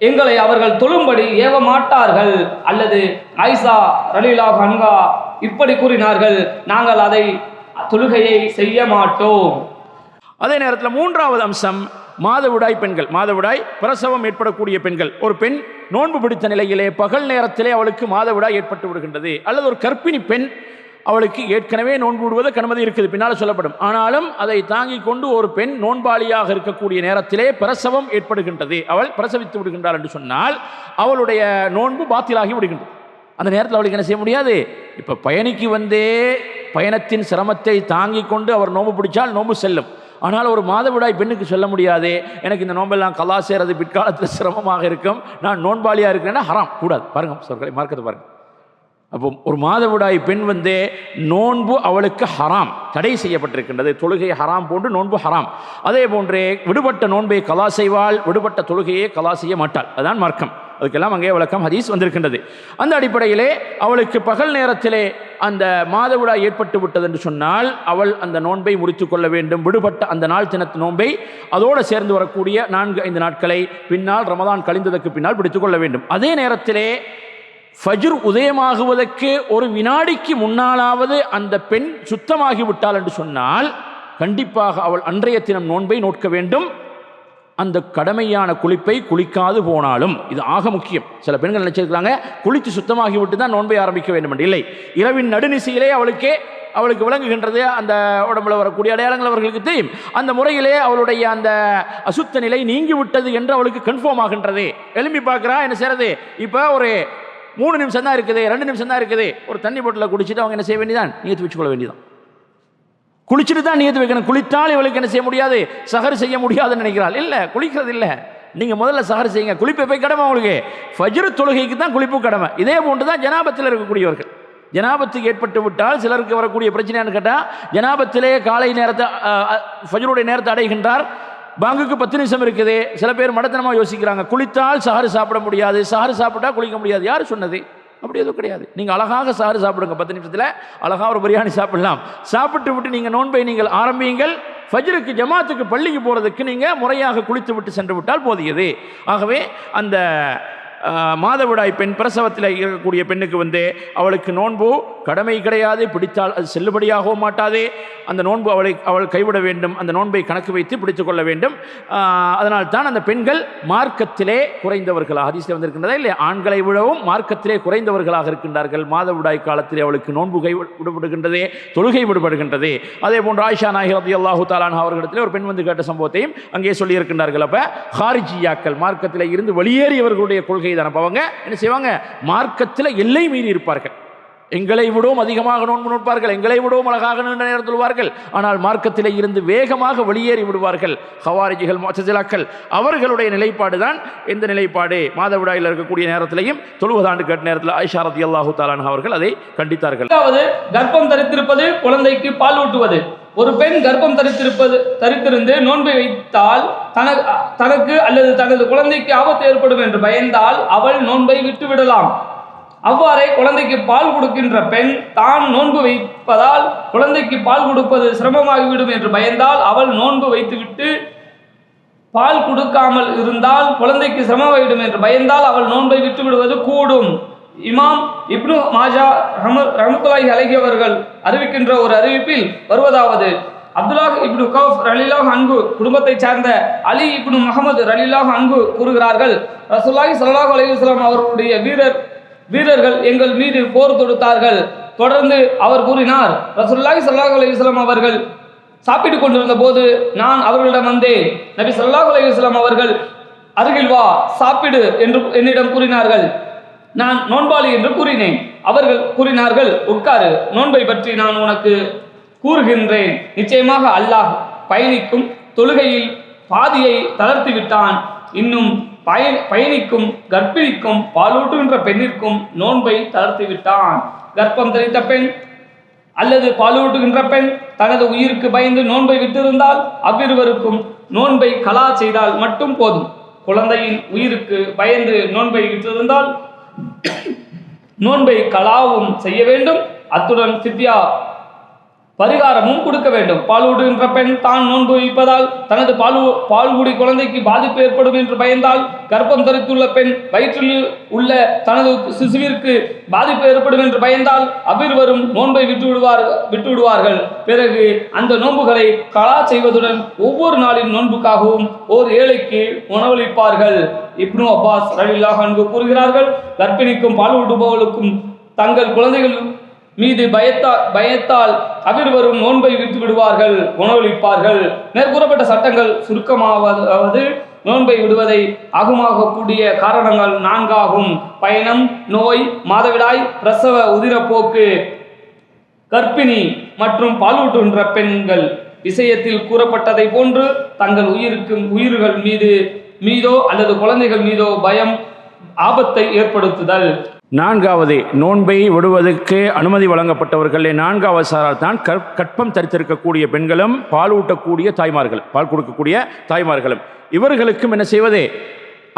எங்களை அவர்கள் தொழும்படி ஏவ மாட்டார்கள். அல்லது ஆயிஷா ரலியல்லாஹு அன்ஹா இப்படி கூறினார்கள், நாங்கள் அதை தொழுகையை செய்ய மாட்டோம். அதே நேரத்தில் மூன்றாவது அம்சம் மாதவிடாய் பெண்கள், மாதவிடாய் பிரசவம் ஏற்படக்கூடிய பெண்கள். ஒரு பெண் நோன்பு பிடித்த நிலையிலே பகல் நேரத்திலே அவளுக்கு மாதவிடாய் ஏற்பட்டு விடுகின்றது, அல்லது ஒரு கர்ப்பிணி பெண், அவளுக்கு ஏற்கனவே நோன்பு விடுவதற்கு அனுமதி இருக்குது, பின்னால் சொல்லப்படும். ஆனாலும் அதை தாங்கிக் கொண்டு ஒரு பெண் நோன்பாளியாக இருக்கக்கூடிய நேரத்திலே பிரசவம் ஏற்படுகின்றது, அவள் பிரசவித்து விடுகின்றாள் என்று சொன்னால் அவளுடைய நோன்பு பாத்திலாகி விடுகின்றது. அந்த நேரத்தில் அவளுக்கு என்ன செய்ய முடியாது. இப்போ பயணிக்கு வந்தே பயணத்தின் சிரமத்தை தாங்கிக் கொண்டு அவர் நோன்பு பிடிச்சால் நோன்பு செல்லும். ஆனால் ஒரு மாதவிடாய் பெண்ணுக்கு சொல்ல முடியாது, எனக்கு இந்த நோன்பெல்லாம் கலா செய்கிறது பிற்காலத்தில் சிரமமாக இருக்கும், நான் நோன்பாளியாக இருக்கிறேன்னா ஹராம் கூடாது. பாருங்க சொல்கிறேன், மார்க்கத்தை பாருங்க. அப்போ ஒரு மாதவிடாய் பெண் நோன்பு அவளுக்கு ஹராம், தடை செய்யப்பட்டிருக்கின்றது. தொழுகை ஹராம் போன்று நோன்பு ஹராம். அதே போன்றே விடுபட்ட நோன்பை கலா செய்வாள், விடுபட்ட தொழுகையை கலா செய்ய மாட்டாள். அதுதான் மார்க்கம். அதுக்கெல்லாம் அங்கே விளக்கம் ஹதீஸ் வந்திருக்கின்றது. அந்த அடிப்படையிலே அவளுக்கு பகல் நேரத்திலே அந்த மாதவிடாய் ஏற்பட்டு விட்டது என்று சொன்னால் அவள் அந்த நோன்பை முடித்துக் கொள்ள வேண்டும். விடுபட்ட அந்த நாள் தினத்து நோன்பை அதோடு சேர்ந்து வரக்கூடிய 4-5 நாட்களை பின்னால் ரமதான் கழிந்ததற்கு பின்னால் பிடித்துக் கொள்ள வேண்டும். அதே நேரத்திலே ஃபஜ்ர் உதயமாகுவதற்கு ஒரு வினாடிக்கு முன்னாலாவது அந்த பெண் சுத்தமாகிவிட்டாள் என்று சொன்னால் கண்டிப்பாக அவள் அன்றைய தினம் நோன்பை நோட்க வேண்டும். அந்த கடமையான குளிப்பை குளிக்காது போனாலும், இது ஆக முக்கியம். சில பெண்கள் நினைச்சிருக்கிறாங்க குளித்து சுத்தமாகிவிட்டு தான் நோன்பை ஆரம்பிக்க வேண்டும் என்று. இல்லை, இரவின் நடுநிசையிலே அவளுக்கு விளங்குகின்றது, அந்த உடம்புல வரக்கூடிய அடையாளங்கள் அவர்களுக்கு தெரியும். அந்த முறையிலே அவளுடைய அந்த அசுத்த நிலை நீங்கிவிட்டது என்று அவளுக்கு கன்ஃபார்ம் ஆகின்றது. எழுப்பி பார்க்குறா, என்ன செய்யறது, இப்போ ஒரு 3 நிமிஷம் தான் இருக்குது, 2 நிமிஷம் தான் இருக்குது, ஒரு தண்ணி போட்டில் குடிச்சிட்டு அவங்க என்ன செய்ய வேண்டியதான், நீயத்து வச்சுக்கொள்ள வேண்டியதான். குளிச்சுட்டு தான் நீயத்து வைக்கணும். குளித்தால் இவளுக்கு என்ன செய்ய முடியாது, சஹர் செய்ய முடியாதுன்னு நினைக்கிறாள். இல்லை, குளிக்கிறது இல்லை. நீங்கள் முதல்ல சஹர் செய்யுங்க. குளிப்பு போய் கடமை உங்களுக்கு. ஃபஜ்ர் தொழுகைக்கு தான் குளிப்பு கடமை. இதே போன்று தான் ஜனாபத்தில் இருக்கக்கூடியவர்கள். ஜனாபத்துக்கு ஏற்பட்டு விட்டால் சிலருக்கு வரக்கூடிய பிரச்சனைன்னு கேட்டால், ஜனாபத்திலே காலை நேரத்தை ஃபஜ்ருடைய நேரத்தை அடைகின்றார், பாங்குக்கு 10 நிமிஷம் இருக்குது. சில பேர் மடத்தனமாக யோசிக்கிறாங்க, குளித்தால் சஹர் சாப்பிட முடியாது, சஹர் சாப்பிட்டா குளிக்க முடியாது. யார் சொன்னது? அப்படி எதுவும் கிடையாது. நீங்கள் அழகாக சஹர் சாப்பிடுங்க, 10 நிமிஷத்தில் அழகாக ஒரு பிரியாணி சாப்பிடலாம். சாப்பிட்டு விட்டு நீங்கள் நோன்பை நீங்கள் ஆரம்பியுங்கள். ஃபஜ்ருக்கு ஜமாத்துக்கு பள்ளிக்கு போகிறதுக்கு நீங்கள் முறையாக குளித்து விட்டு சென்று விட்டால் போதியது. ஆகவே அந்த மாதவிடாய் பெண் பிரசவத்தில் இருக்கக்கூடிய பெண்ணுக்கு அவளுக்கு நோன்பு கடமை கிடையாது. பிடித்தால் அது செல்லுபடியாகவும் மாட்டாது. அந்த நோன்பு அவள் கைவிட வேண்டும். அந்த நோன்பை கணக்கு வைத்து பிடித்து கொள்ள வேண்டும். அதனால் தான் அந்த பெண்கள் மார்க்கத்திலே குறைந்தவர்களாக ஹதீஸில் வந்திருக்கின்றதா இல்லை, ஆண்களை விடவும் மார்க்கத்திலே குறைந்தவர்களாக இருக்கின்றார்கள். மாதவிடாய் காலத்திலே அவளுக்கு நோன்பு விடுபடுகின்றது, தொழுகை விடுபடுகின்றது. அதே போன்று ஆயிஷா நாயகி ரலியல்லாஹு தஆலா அன்ஹா அவர்களிடத்தில் ஒரு பெண் கேட்ட சம்பவத்தையும் அங்கே சொல்லி இருக்கின்றார்கள். அப்போ ஹாரிஜியாக்கள், மார்க்கத்திலே இருந்து வெளியேறியவர்களுடைய கொள்கை தான். அவங்க என்ன செய்வாங்க, மார்க்கத்தில் எல்லை மீறி இருப்பார்கள். எங்களை விடவும் அதிகமாக நோன்பு நோட்பார்கள், எங்களை விடவும் அழகாக நீண்ட நேரம் தொழுவார்கள். ஆனால் மார்க்கத்திலே இருந்து வேகமாக வெளியேறி விடுவார்கள். ஹவாரிஜிகள், முஅ்தஸிலாக்கள் அவர்களுடைய நிலைப்பாடு தான் எந்த நிலைப்பாடு, மாதவிடாயில் இருக்கக்கூடிய நேரத்திலையும் தொழுவதாண்டு கேட்ட நேரத்தில் ஆயிஷா ரலியல்லாஹு தஆலா அன்ஹா அவர்கள் அதை கண்டித்தார்கள். அதாவது கர்ப்பம் தரித்திருப்பது, குழந்தைக்கு பால் ஊட்டுவது. ஒரு பெண் கர்ப்பம் தரித்திருந்து நோன்பை வைத்தால் தனக்கு அல்லது தனது குழந்தைக்கு ஆபத்து ஏற்படும் என்று பயந்தால் அவள் நோன்பை விட்டுவிடலாம். அவ்வாறே குழந்தைக்கு பால் கொடுக்கின்ற பெண் தான் நோன்பு வைப்பதால் குழந்தைக்கு பால் கொடுப்பது சிரமமாகிவிடும் என்று பயந்தால் அவள் நோன்பு வைத்துவிட்டு பால் கொடுக்காமல் இருந்தால் குழந்தைக்கு சிரமமாகிவிடும் என்று பயந்தால் அவள் நோன்பை விட்டு விடுவது கூடும். இமாம் இப்னு மாஜா ரஹ்மத்துல்லாஹி அலைஹி அவர்கள் அறிவிக்கின்ற ஒரு அறிவிப்பில் வருவதாவது, அப்துல்லாஹ் இப்னு கஃப் ரலியல்லாஹு அன்ஹு குடும்பத்தை சார்ந்த அலி இப்னு முஹம்மது ரலியல்லாஹு அன்ஹு கூறுகிறார்கள், ரசூலுல்லாஹி ஸல்லல்லாஹு அலைஹி வஸல்லம் அவர்களுடைய வீரர்கள் எங்கள் மீது போர் தொடுத்தார்கள். தொடர்ந்து அவர் கூறினார், ரசூலுல்லாஹி ஸல்லல்லாஹு அலைஹி வஸல்லம் அவர்கள் சாப்பிட்டுக் கொண்டிருந்த போது நான் அவர்களிடம் வந்தேன். நபி ஸல்லல்லாஹு அலைஹி வஸல்லம் அவர்கள் அருகில் வா, சாப்பிடு என்று என்னிடம் கூறினார்கள். நான் நோன்பாளி என்று கூறினேன். அவர்கள் கூறினார்கள், உட்காரு, நோன்பை பற்றி நான் உனக்கு கூறுகின்றேன். நிச்சயமாக அல்லாஹ் பயணிக்கும் தொழுகையில் பாதியை தளர்த்தி விட்டான். இன்னும் பயணிக்கும் கர்ப்பிணிக்கும் பாலூட்டுகின்ற பெண்ணிற்கும் நோன்பை தளர்த்தி விட்டான். கர்ப்பம் தரித்த பெண் அல்லது பாலூட்டுகின்ற பெண் தனது உயிருக்கு பயந்து நோன்பை விட்டிருந்தால் அவ்விருவருக்கும் நோன்பை கலா செய்தால் மட்டும் போதும். குழந்தையின் உயிருக்கு பயந்து நோன்பை விட்டிருந்தால் நோன்பை கலாவும் செய்ய வேண்டும். அத்துடன் சித்தியா பரிகாரமும் கொடுக்க வேண்டும். பாலூட்டுகின்ற பெண் தான் நோன்பு வைப்பதால் தனது பால்குடி குழந்தைக்கு பாதிப்பு ஏற்படும் என்று பயந்தால், கர்ப்பம் தரித்துள்ள பெண் வயிற்றில் உள்ள தனது சிசுவிற்கு பாதிப்பு ஏற்படும் என்று பயந்தால் அவ்விருவரும் நோன்பை விட்டுவிடுவார்கள். பிறகு அந்த நோன்புகளை கலா செய்வதுடன் ஒவ்வொரு நாளின் நோன்புக்காகவும் ஓர் ஏழைக்கு உணவளிப்பார்கள். இப்னு அப்பாஸ் ரலியல்லாஹு அன்ஹு கூறுகிறார்கள், கர்ப்பிணிக்கும் பாலூட்டுபவர்களுக்கும் தங்கள் குழந்தைகள் மீது பயத்தால் அவ்விருவரும் நோன்பை விட்டு விடுவார்கள், உணவளிப்பார்கள். மேற்கூறப்பட்ட சட்டங்கள் சுருக்கமாவது நோன்பை விடுவதை ஆகுமாகக்கூடிய காரணங்கள் 4 ஆகும். பயணம், நோய், மாதவிடாய், பிரசவ உதிரப்போக்கு, கர்ப்பிணி மற்றும் பாலூட்டுகின்ற பெண்கள். விஷயத்தில் கூறப்பட்டதை போன்று தங்கள் உயிர்கள் மீதோ அல்லது குழந்தைகள் மீதோ பயம் ஆபத்தை ஏற்படுத்துதல். நான்காவது, நோன்பை விடுவதற்கு அனுமதி வழங்கப்பட்டவர்களே நான்காவது சாரார் தான் கற்பம் தரித்திருக்கக்கூடிய பெண்களும் பால் ஊட்டக்கூடிய தாய்மார்கள், பால் கொடுக்கக்கூடிய தாய்மார்களும். இவர்களுக்கும் என்ன செய்வது?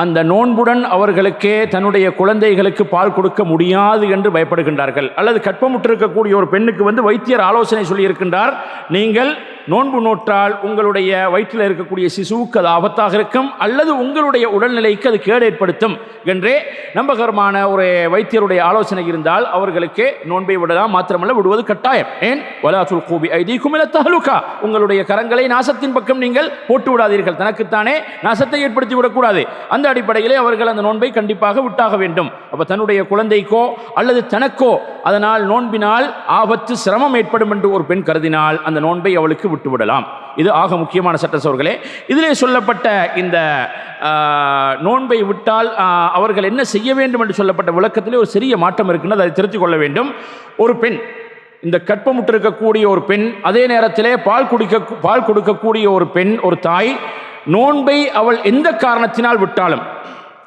அந்த நோன்புடன் அவர்களுக்கே தன்னுடைய குழந்தைகளுக்கு பால் கொடுக்க முடியாது என்று பயப்படுகின்றார்கள். அல்லது கற்பமுற்றிருக்கக்கூடிய ஒரு பெண்ணுக்கு வைத்தியர் ஆலோசனை சொல்லியிருக்கின்றார், நீங்கள் நோன்பு நோற்றால் உங்களுடைய வயிற்றில் இருக்கக்கூடிய சிசுவுக்கு அது ஆபத்தாக இருக்கும், அல்லது உங்களுடைய உடல்நிலைக்கு அது கேடு ஏற்படுத்தும் என்றே நம்பகரமான ஒரு வைத்தியருடைய ஆலோசனை இருந்தால் அவர்களுக்கு நோன்பை விடலாம். மாத்திரமல்ல, விடுவது கட்டாயம். ஏன்? வலா துல்கூ பிஐதீக்கும் இலா தஹ்லுகா, உங்களுடைய கரங்களை நாசத்தின் பக்கம் நீங்கள் போட்டு விடாதீர்கள், தனக்குத்தானே நாசத்தை ஏற்படுத்தி விடக்கூடாது. அந்த அடிப்படையிலே அவர்கள் அந்த நோன்பை கண்டிப்பாக விட்டாக வேண்டும். அப்ப தன்னுடைய குழந்தைக்கோ அல்லது தனக்கோ அதனால் நோன்பினால் ஆபத்து சிரமம் ஏற்படும் என்று ஒரு பெண் கருதினால் அந்த நோன்பை அவளுக்கு விட்டுவிடலாம். இது ஆக முக்கியமான சட்ட சோர்களே. இதிலே சொல்லப்பட்ட இந்த நோன்பை விட்டால் அவர்கள் என்ன செய்ய வேண்டும் என்று சொல்லப்பட்ட விளக்கத்திலே ஒரு சிறிய மாற்றம் இருக்கின்றது, அதை திருத்திக் கொள்ள வேண்டும். ஒரு பெண், இந்த கற்பமுற்றிருக்கக்கூடிய ஒரு பெண், அதே நேரத்திலே பால் கொடுக்கக்கூடிய ஒரு பெண், ஒரு தாய், நோன்பை அவள் எந்த காரணத்தினால் விட்டாலும்,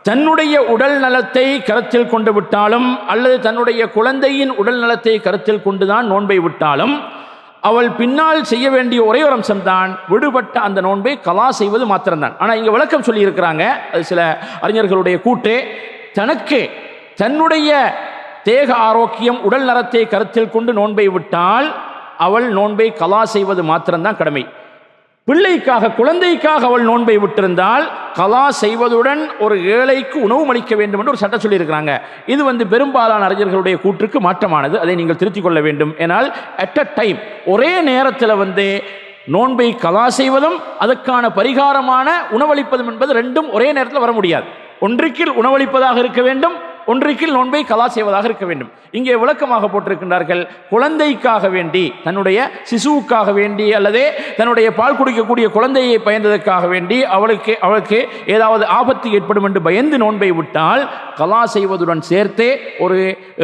தன்னுடைய உடல் நலத்தை கருத்தில் கொண்டு விட்டாலும் அல்லது தன்னுடைய குழந்தையின் உடல் நலத்தை கருத்தில் கொண்டுதான் நோன்பை விட்டாலும், அவள் பின்னால் செய்ய வேண்டிய ஒரே ஒரு அம்சம்தான் விடுபட்ட அந்த நோன்பை கலா செய்வது மாத்திரம்தான். ஆனால் இங்கே விளக்கம் சொல்லி இருக்கிறாங்க, அது சில அறிஞர்களுடைய கூற்று, தனக்கு தன்னுடைய தேக ஆரோக்கியம் உடல் நலத்தை கருத்தில் கொண்டு நோன்பை விட்டால் அவள் நோன்பை கலா செய்வது மாத்திரம்தான் கடமை. பிள்ளைக்காக, குழந்தைக்காக அவள் நோன்பை விட்டிருந்தால் கலா செய்வதுடன் ஒரு ஏழைக்கு உணவு அளிக்க வேண்டும் என்று ஒரு சட்டம் சொல்லியிருக்கிறாங்க. இது பெரும்பாலான அறிஞர்களுடைய கூற்றுக்கு மாற்றமானது, அதை நீங்கள் திருத்திக் கொள்ள வேண்டும். ஏனால் அட் அ டைம், ஒரே நேரத்தில் நோன்பை கலா செய்வதும் அதற்கான பரிகாரமான உணவளிப்பதும் என்பது ரெண்டும் ஒரே நேரத்தில் வர முடியாது. ஒன்றுக்கில் உணவளிப்பதாக இருக்க வேண்டும், ஒன்றுக்கில் நோன்பை கலா செய்வதாக இருக்க வேண்டும். இங்கே விளக்கமாக போட்டிருக்கின்றார்கள், குழந்தைக்காக வேண்டி, தன்னுடைய சிசுவுக்காக வேண்டி அல்லது தன்னுடைய பால் குடிக்கக்கூடிய குழந்தையை பயந்ததற்காக வேண்டி அவளுக்கு ஏதாவது ஆபத்து ஏற்படும் என்று பயந்து நோன்பை விட்டால் கலா செய்வதுடன் சேர்த்தே ஒரு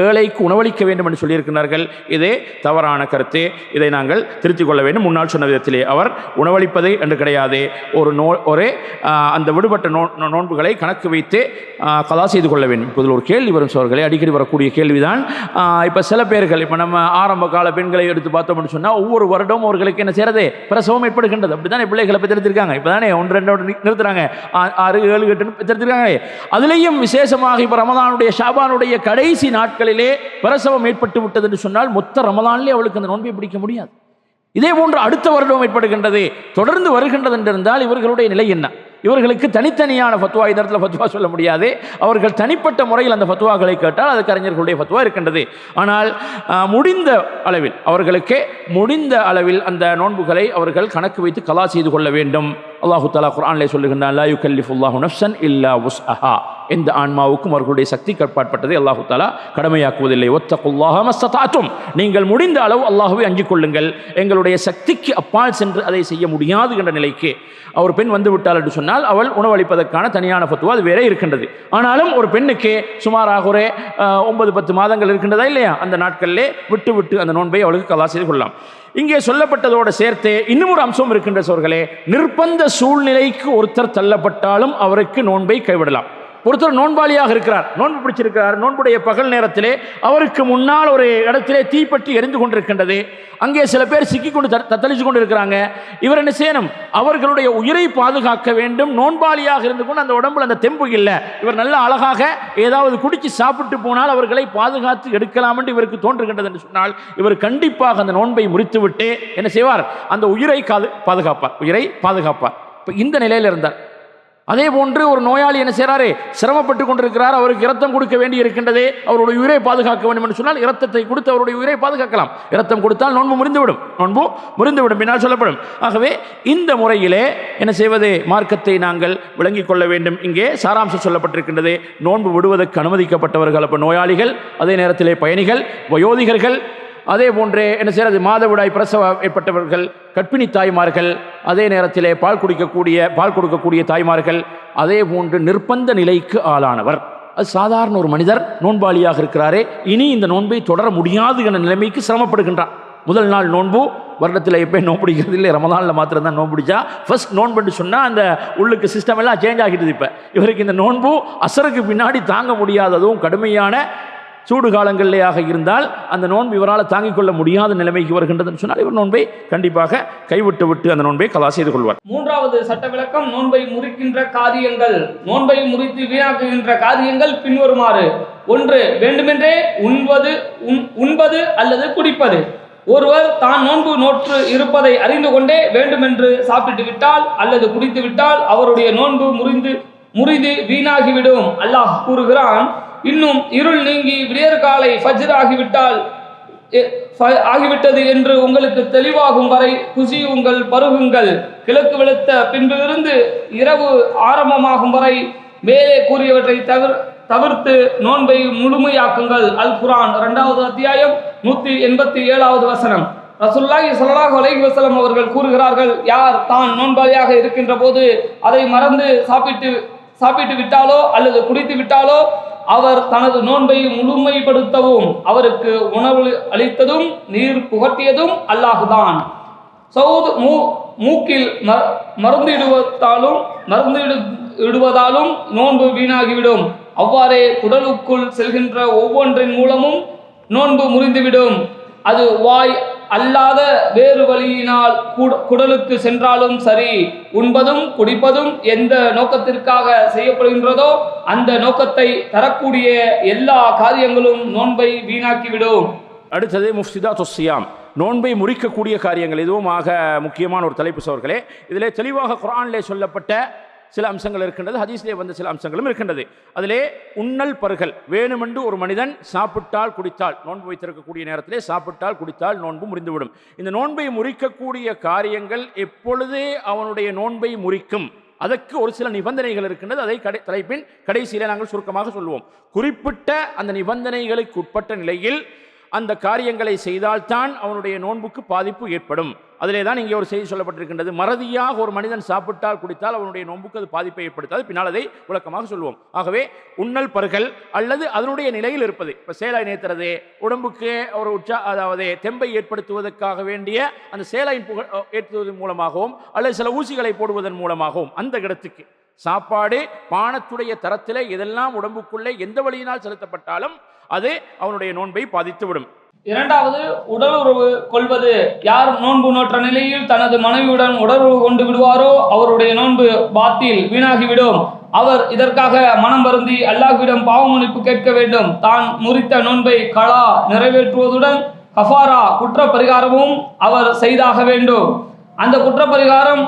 ஏழைக்கு உணவளிக்க வேண்டும் என்று சொல்லியிருக்கிறார்கள். இது தவறான கருத்து, இதை நாங்கள் திருத்திக் கொள்ள வேண்டும். முன்னால் சொன்ன விதத்திலே அவர் உணவளிப்பது என்று கிடையாது, ஒரு அந்த விடுபட்ட நோன்புகளை கணக்கு வைத்து கலா செய்து கொள்ள வேண்டும். இப்போது ஒரு கேள்வி வரும் சோர்களே, அடிக்கடி வரக்கூடிய கேள்விதான். இப்போ சில பேர்கள், இப்போ நம்ம ஆரம்ப கால பெண்களை எடுத்து பார்த்தோம்னு சொன்னால் ஒவ்வொரு வருடமும் அவர்களுக்கு என்ன செய்யறது? பிரசவம் ஏற்படுகின்றது. அப்படி தானே பிள்ளைகளை பெற்றெடுத்திருக்காங்க. இப்போ தானே 1-2 நிறுத்துறாங்க, 6-7-8 பெற்றெடுத்திருக்காங்க. அதுலேயும் விசேஷமாக இப்போ ரமலானுடைய ஷாபானுடைய கடைசி நாட்களிலே பிரசவம் ஏற்பட்டு விட்டது என்று சொன்னால் மொத்த ரமலானிலே அவளுக்கு அந்த நோன்பை பிடிக்க முடியாது. இதே போன்று அடுத்த வருடம் ஏற்படுகின்றது, தொடர்ந்து வருகின்றது என்றிருந்தால் இவர்களுடைய நிலை என்ன? இவர்களுக்கு தனித்தனியான ஃபத்வா, இந்த இடத்துல ஃபத்வா சொல்ல முடியாது. அவர்கள் தனிப்பட்ட முறையில் அந்த ஃபத்வாக்களை கேட்டால் அதுக்கு அறிஞர்களுடைய ஃபத்வா இருக்கின்றது. ஆனால் முடிந்த அளவில், அவர்களுக்கு முடிந்த அளவில் அந்த நோன்புகளை அவர்கள் கணக்கு வைத்து கலா செய்து கொள்ள வேண்டும். அல்லாஹு தஆலா குர்ஆனிலே சொல்லுகின்றான், லா யுகல்லிஃபுல்லாஹு நஃப்ஸன் இல்லா வுஸ்அஹா, எந்த ஆன்மாவுக்கும் அவர்களுடைய சக்தி கட்டுப்பாட்பட்டதை அல்லாஹு தஆலா கடமையாக்குவதில்லை. வத்தகுல்லாஹ மஸ்ததாத்தும், நீங்கள் முடிந்த அளவு அல்லாஹ்வை அஞ்சிக் கொள்ளுங்கள். எங்களுடைய சக்திக்கு அப்பால் சென்று அதை செய்ய முடியாது என்ற நிலைக்கு ஒரு பெண் வந்து விட்டாள் என்று சொன்னால் அவள் உணவளிப்பதற்கான தனியான ஃபத்வா அது வேற இருக்கின்றது. ஆனாலும் ஒரு பெண்ணுக்கு சுமாராக ஒரு 9-10 மாதங்கள் இருக்கின்றதா இல்லையா, அந்த நாட்களிலே விட்டு அந்த நோன்பை அவளுக்கு கலா செய்து கொள்ளலாம். இங்கே சொல்லப்பட்டதோடு சேர்த்து இன்னும் ஒரு அம்சம் இருக்கின்ற சோர்களே, நிர்பந்த சூழ்நிலைக்கு ஒருத்தர் தள்ளப்பட்டாலும் அவருக்கு நோன்பை கைவிடலாம். ஒருத்தர் நோன்பாளியாக இருக்கிறார், நோன்பு பிடிச்சிருக்கிறார், நோன்புடைய பகல் நேரத்திலே அவருக்கு முன்னால் ஒரு இடத்திலே தீப்பற்றி எரிந்து கொண்டிருக்கின்றது. அங்கே சில பேர் சிக்கிக்கொண்டு தத்தளிச்சு கொண்டு இருக்கிறாங்க. இவர் என்ன செய்யணும்? அவர்களுடைய உயிரை பாதுகாக்க வேண்டும். நோன்பாளியாக இருந்து கொண்டு அந்த உடம்புல அந்த தெம்பு இல்லை, இவர் நல்ல அழகாக ஏதாவது குடிச்சு சாப்பிட்டு போனால் அவர்களை பாதுகாத்து எடுக்கலாம் என்று இவருக்கு தோன்றுகின்றது என்று சொன்னால் இவர் கண்டிப்பாக அந்த நோன்பை முறித்துவிட்டு என்ன செய்வார்? அந்த உயிரை பாதுகாப்பார். இப்போ இந்த நிலையில் இருந்தார். அதே போன்று ஒரு நோயாளி என்ன செய்கிறாரு? சிரமப்பட்டு கொண்டிருக்கிறார், அவருக்கு இரத்தம் கொடுக்க வேண்டி இருக்கின்றது, அவருடைய உயிரை பாதுகாக்க வேண்டும் என்று சொன்னால் இரத்தத்தை கொடுத்து அவருடைய உயிரை பாதுகாக்கலாம். இரத்தம் கொடுத்தால் நோன்பு முறிந்துவிடும் பின்னால் சொல்லப்படும். ஆகவே இந்த முறையிலே என்ன செய்வது? மார்க்கத்தை நாங்கள் விளங்கிக் கொள்ள வேண்டும். இங்கே சாராம்சம் சொல்லப்பட்டிருக்கின்றது, நோன்பு விடுவதற்கு அனுமதிக்கப்பட்டவர்கள் அப்போ நோயாளிகள், அதே நேரத்திலே பயணிகள், வயோதிகர்கள், அதே போன்றே என்ன செய்யறது? மாதவிடாய் பிரசவம் ஏற்பட்டவர்கள், கர்ப்பிணி தாய்மார்கள், அதே நேரத்திலே பால் கொடுக்கக்கூடிய தாய்மார்கள், அதே போன்று நிர்பந்த நிலைக்கு ஆளானவர். அது சாதாரண ஒரு மனிதர் நோன்பாளியாக இருக்கிறாரே, இனி இந்த நோன்பை தொடர முடியாது என்ற நிலைமைக்கு சிரமப்படுகின்றார். முதல் நாள் நோன்பு வருடத்தில் எப்போ நோன்பு பிடிக்கிறது இல்லை, ரமதானில் மாத்திரம் தான் நோன்பு பிடிச்சா ஃபர்ஸ்ட் நோன்புன்னு சொன்னால் அந்த உள்ளுக்கு சிஸ்டம் எல்லாம் சேஞ்ச் ஆகிடுது. இப்போ இவருக்கு இந்த நோன்பு அசருக்கு பின்னாடி தாங்க முடியாததும் கடுமையான சூடு காலங்களிலேயாக இருந்தால் அந்த நோன்பு இவரால் தாங்கிக் கொள்ள முடியாத நிலைமைக்கு வருகின்றதுன்னு சொன்னால் இவர் நோன்பை கண்டிப்பாக கைவிட்டு அந்த நோன்பை கலா செய்து கொள்வார். மூன்றாவது சட்ட விளக்கம், நோன்பை முறிக்கின்ற காரியங்கள். நோன்பை முறித்து வீணாக்குகின்ற காரியங்கள் பின்வருமாறு: 1. வேண்டுமென்றே உண்பது அல்லது குடிப்பது. ஒருவர் தான் நோன்பு நோற்று இருப்பதை அறிந்து கொண்டே வேண்டுமென்று சாப்பிட்டு விட்டால் அல்லது குடித்து விட்டால் அவருடைய நோன்பு முறிந்து வீணாகிவிடும். அல்லாஹ் கூறுகிறான், இன்னும் இருள் நீங்கி விடியற்காலை ஃபஜ்ர் ஆகிவிட்டது என்று உங்களுக்கு தெளிவாகும் வரை குசியுங்கள், பருகுங்கள். கிழக்கு வெளுத்த பின்பிலிருந்து இரவு ஆரம்பமாகும் வரை மேலே கூறியவற்றை தவிர்த்து நோன்பை முழுமையாக்குங்கள். அல் குர்ஆன் 2வது அத்தியாயம் 187வது வசனம். ரசூலுல்லாஹி ஸல்லல்லாஹு அலைஹி வஸல்லம் அவர்கள் கூறுகிறார்கள், யார் தான் நோன்பாளியாக இருக்கின்ற போது அதை மறந்து சாப்பிட்டு விட்டாலோ அல்லது குடித்து விட்டாலோ அவர் தனது நோன்பை முழுமைப்படுத்தவும் அவருக்கு உணவு அளித்ததும் நீர் புகட்டியதும் அல்லாஹுதான். சவுத் மூக்கில் மருந்திடுவதாலும் நோன்பு வீணாகிவிடும். அவ்வாறே குடலுக்குள் செல்கின்ற ஒவ்வொன்றின் மூலமும் நோன்பு முறிந்துவிடும். அது வாய் அல்லாத வேறு வழியினால் குடலுக்கு சென்றாலும் சரி. உண்பதும் குடிப்பதும் எந்த நோக்கத்திற்காக செய்யப்படுகின்றதோ அந்த நோக்கத்தை தரக்கூடிய எல்லா காரியங்களும் நோன்பை வீணாக்கிவிடும். அடுத்தது முஃப்சிதாத்து ஸியாம், நோன்பை முறிக்கக்கூடிய காரியங்கள். இதுவும் ஆக முக்கியமான ஒரு தலைப்பு சோர்களே. இதிலே தெளிவாக குர்ஆனிலே சொல்லப்பட்ட சில அம்சங்கள் இருக்கின்றது, ஹதீஸிலே வந்த சில அம்சங்களும் இருக்கின்றது. அதிலே உண்ணல் பருகல். வேணுமென்று ஒரு மனிதன் சாப்பிட்டால் குடித்தால், நோன்பு வைத்திருக்கக்கூடிய நேரத்திலே சாப்பிட்டால் குடித்தால் நோன்பு முறிந்துவிடும். இந்த நோன்பை முறிக்கக்கூடிய காரியங்கள் எப்பொழுதே அவனுடைய நோன்பை முறிக்கும், அதற்கு ஒரு சில நிபந்தனைகள் இருக்கின்றது. அதை தலைப்பின் கடைசியிலே நாங்கள் சுருக்கமாக சொல்லுவோம். குறிப்பிட்ட அந்த நிபந்தனைகளுக்கு உட்பட்ட நிலையில் அந்த காரியங்களை செய்தால்தான் அவனுடைய நோன்புக்கு பாதிப்பு ஏற்படும். அதிலே தான் இங்கே ஒரு செய்தி சொல்லப்பட்டிருக்கின்றது, மறதியாக ஒரு மனிதன் சாப்பிட்டால் குடித்தால் அவனுடைய நோன்புக்கு அது பாதிப்பை ஏற்படுத்தாது. பின்னால் அதை விளக்கமாக சொல்லுவோம். ஆகவே உண்ணல் பருகல் அல்லது அதனுடைய நிலையில் இருப்பது, இப்போ சேலாய் நேர்த்துறது, உடம்புக்கு ஒரு அதாவது தெம்பை ஏற்படுத்துவதற்காக வேண்டிய அந்த சேலாயின் ஏற்றுவதன் மூலமாகவும் அல்லது சில ஊசிகளை போடுவதன் மூலமாகவும் அந்த இடத்துக்கு சாப்பாடு பானத்துடைய தரத்திலே எதெல்லாம் உடம்புக்குள்ளே எந்த வழியினால் செலுத்தப்பட்டாலும் அது அவனுடைய நோன்பை பாதித்துவிடும். 2வது உடலுறவு கொள்வது. யார் நோன்பு நோற்ற நிலையில் தனது மனைவியுடன் உடலுறவு கொண்டு விடுவாரோ அவருடைய நோன்பு பாத்தில் வீணாகிவிடும். அவர் இதற்காக மனம் வருந்தி அல்லாஹ்விடம் பாவ மன்னிப்பு கேட்க வேண்டும். தான் முறித்த நோன்பை கலா நிறைவேற்றுவதுடன் கஃபாரா குற்ற பரிகாரமும் அவர் செய்தாக வேண்டும். அந்த குற்ற பரிகாரம்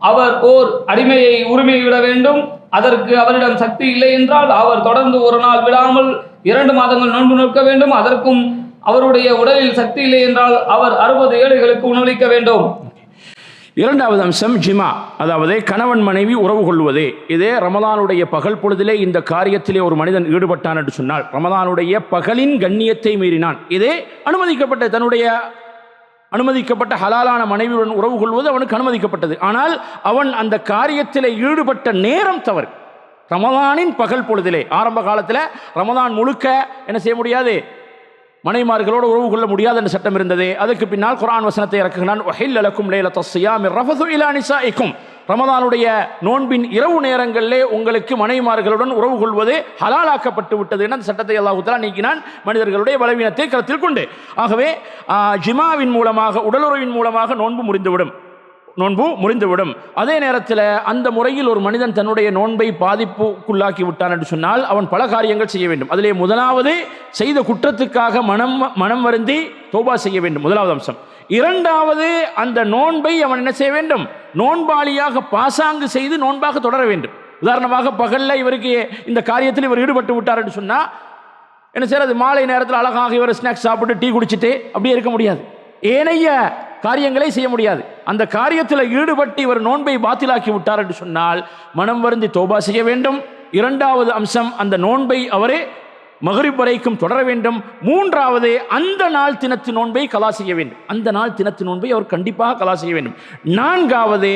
அவர் ஓர் அடிமையை உரிமை விட வேண்டும். அதற்கு அவரிடம் சக்தி இல்லை என்றால் அவர் தொடர்ந்து ஒரு நாள் விடாமல் 2 மாதங்கள் நோன்பு நோக்க வேண்டும். அதற்கும் அவருடைய உடலில் சக்தி இல்லை என்றால் அவர் 60 ஏழைகளுக்கு உணவளிக்க வேண்டும். 2வது அம்சம் ஜிமா, அதாவது கணவன் மனைவி உறவு கொள்வது. இதே ரமலானுடைய பகல் பொழுதிலே இந்த காரியத்திலே ஒரு மனிதன் ஈடுபட்டான் என்று சொன்னால், ரமலானுடைய பகலின் கண்ணியத்தை மீறினான். இதே அனுமதிக்கப்பட்ட ஹலாலான மனைவியுடன் உறவு கொள்வது அவனுக்கு அனுமதிக்கப்பட்டது. ஆனால் அவன் அந்த காரியத்தில் ஈடுபட்ட நேரம் தவறு. ரமலானின் பகல் பொழுதிலே, ஆரம்ப காலத்தில் ரமலான் முழுக்க என்ன செய்ய முடியாது, மனைமார்களோடு உறவு கொள்ள முடியாது என்ற சட்டம் இருந்தது. அதுக்கு பின்னால் குர்ஆன் வசனத்தை இறக்குகிறான், வஹில்ல லக்கும் லைலத்தஸ் ஸியாமி ரஃபது இலா நிசாஇக்கும். ரமலானுடைய நோன்பின் இரவு நேரங்களிலே உங்களுக்கு மனைமார்களுடன் உறவு கொள்வது ஹலாலாக்கப்பட்டு விட்டது என்ற சட்டத்தை அல்லாஹ் தஆலா நீக்கினான், மனிதர்களுடைய பலவீனத்தை கருத்தில் கொண்டு. ஆகவே ஜிமாவின் மூலமாக, உடலுறவின் மூலமாக நோன்பு முறிந்துவிடும். அதே நேரத்தில் அந்த முறையில் ஒரு மனிதன் தன்னுடைய நோன்பை பாதிப்புக்குள்ளாக்கி விட்டான் என்று சொன்னால் அவன் பல காரியங்கள் செய்ய வேண்டும். அதிலே முதலாவது செய்த குற்றத்துக்காக மனம் வருந்தி தௌபா செய்ய வேண்டும், முதலாவது அம்சம். 2வது அந்த நோன்பை அவன் என்ன செய்ய வேண்டும், நோன்பாளியாக பாசாங்கு செய்து நோன்பாக தொடர வேண்டும். உதாரணமாக பகலில் இவருக்கு இந்த காரியத்தில் இவர் ஈடுபட்டு விட்டார் என்று சொன்னால் என்ன செய்யறது, மாலை நேரத்தில் அழகாக இவர் ஸ்நாக்ஸ் சாப்பிட்டு டீ குடிச்சிட்டு அப்படியே இருக்க முடியாது, ஏனைய காரியங்களை செய்ய முடியாது. அந்த காரியத்தில் ஈடுபட்டு இவர் நோன்பை பாத்திலாக்கி விட்டார் என்று சொன்னால் மனம் வருந்தி தௌபா செய்ய வேண்டும். 2வது அம்சம், அந்த நோன்பை அவரே மகரிப் வரைக்கும் தொடர வேண்டும். மூன்றாவது, அந்த நாள் தினத்து நோன்பை கலா செய்ய வேண்டும். அந்த நாள் தினத்து நோன்பை அவர் கண்டிப்பாக கலா செய்ய வேண்டும். நான்காவது,